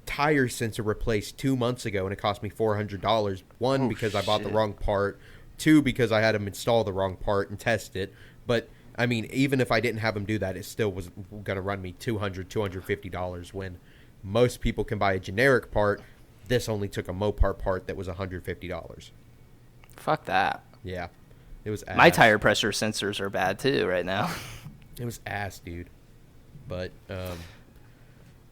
tire sensor replaced 2 months ago, and it cost me $400. One, Oh, because I bought the shit. wrong part. 2, because I had him install the wrong part and test it. But I mean, even if I didn't have him do that, it still was going to run me $250 when most people can buy a generic part. This only took a Mopar part that was $150. Fuck that. Yeah. It was ass. My tire pressure sensors are bad too right now. It was ass, dude. But,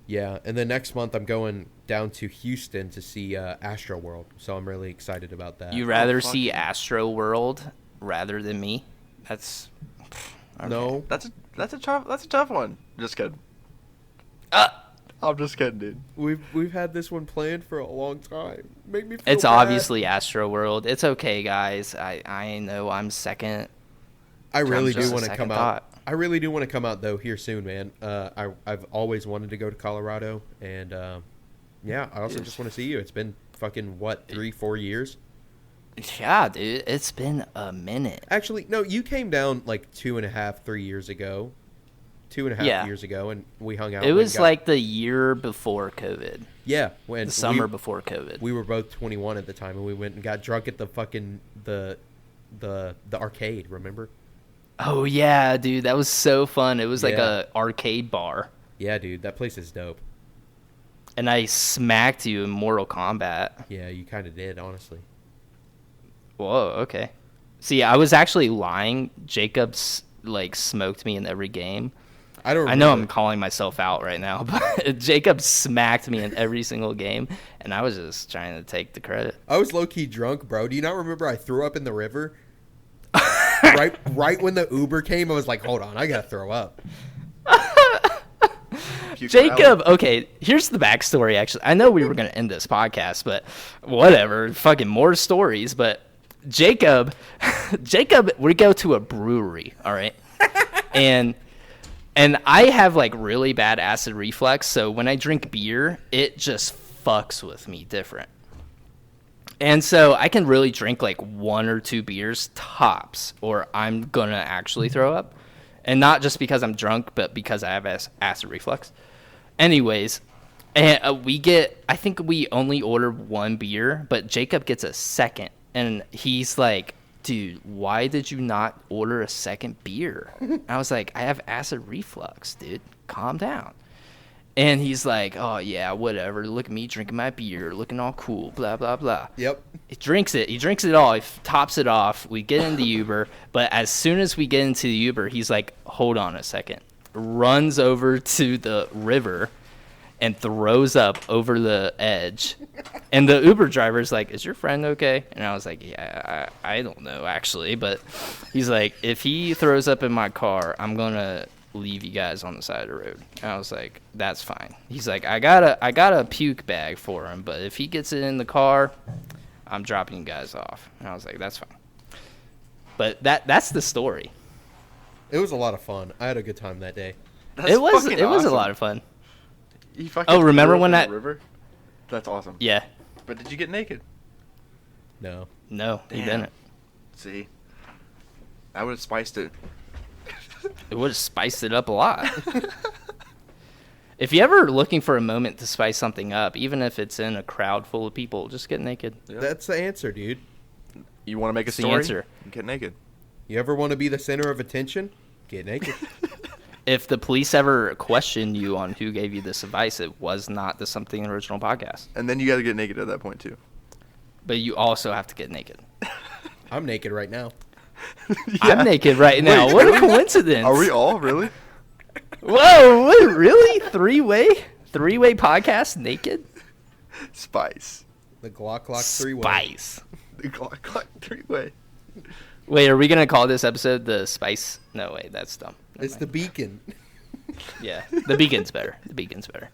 yeah. And then next month I'm going down to Houston to see Astro World. So I'm really excited about that. You rather see Astro World rather than me? That's... Okay. No. That's a tough one. Just kidding. I'm just kidding, dude. We've had this one planned for a long time. Make me feel It's bad. obviously Astro World. It's okay, guys. I know I'm second. I really Just do a want to second come thought. out. I really do want to come out though here soon, man. I've always wanted to go to Colorado, and yeah, I also just want to see you. It's been fucking what 3-4 years. Yeah, dude. It's been a minute. Actually, no, you came down like 2.5-3 years ago. 2.5 years ago, and we hung out. It was like the year before COVID. Yeah, when The summer before COVID. We were both 21 at the time, and we went and got drunk at the fucking the arcade. Remember? Oh yeah, dude, that was so fun. It was like a arcade bar. Yeah, dude, that place is dope. And I smacked you in Mortal Kombat. Yeah, you kind of did, honestly. Whoa, okay. See, I was actually lying. Jacob's like smoked me in every game. I don't. I know I'm calling myself out right now, but Jacob smacked me in every single game, and I was just trying to take the credit. I was low key drunk, bro. Do you not remember I threw up in the river? right when the Uber came, I was like, hold on, I gotta throw up. Jacob, okay, here's the backstory, actually. I know we were going to end this podcast, but whatever. Fucking more stories. But Jacob, we go to a brewery, all right? And I have, like, really bad acid reflux, so when I drink beer, it just fucks with me different. And so I can really drink, like, 1 or 2 beers tops, or I'm going to actually throw up. And not just because I'm drunk, but because I have acid reflux. Anyways, and I think we only ordered 1 beer, but Jacob gets a second. And he's like, dude, why did you not order a second beer? I was like, I have acid reflux, dude. Calm down. And he's like, oh, yeah, whatever. Look at me drinking my beer, looking all cool, blah, blah, blah. Yep. He drinks it all. He tops it off. We get in the Uber. But as soon as we get into the Uber, he's like, hold on a second. Runs over to the river and throws up over the edge. And the Uber driver's like, is your friend okay? And I was like, yeah, I don't know, actually. But he's like, if he throws up in my car, I'm going to leave you guys on the side of the road. And I was like, that's fine. He's like, I got a puke bag for him, but if he gets it in the car, I'm dropping you guys off. And I was like, that's fine. But that's the story. It was a lot of fun. I had a good time that day. It was awesome. a lot of fun. You fucking remember threw up when in that the river? That's awesome. Yeah. But did you get naked? No. No, he Damn. didn't. See, I would have spiced it. It would have spiced it up a lot. If you're ever looking for a moment to spice something up, even if it's in a crowd full of people, just get naked. Yeah. That's the answer, dude. You want to make a It's the story? answer. Get naked. You ever want to be the center of attention? Get naked. If the police ever question you on who gave you this advice, it was not the Something Original podcast. And then you got to get naked at that point too. But you also have to get naked. I'm naked right now. I'm naked right now. Wait, What a really? coincidence. Are we all really? Whoa, what, really? Three-way podcast naked? Spice. The Glock 3-way. Spice. The Glock 3-way. Wait, are we going to call this episode the Spice? No, wait, that's dumb. Never It's the mind. beacon. Yeah, the beacon's better. The beacon's better.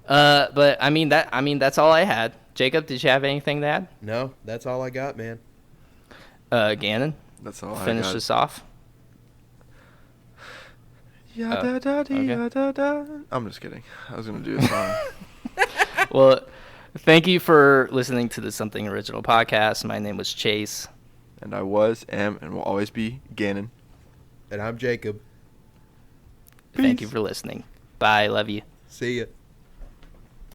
But I mean that's all I had. Jacob, did you have anything to add? No, that's all I got, man. Gannon, That's all finish I got. this off. Da. I'm just kidding. I was going to do a song. Well, thank you for listening to the Something Original podcast. My name was Chase. And I am, and will always be Gannon. And I'm Jacob. Thank Peace. you for listening. Bye. Love you. See ya.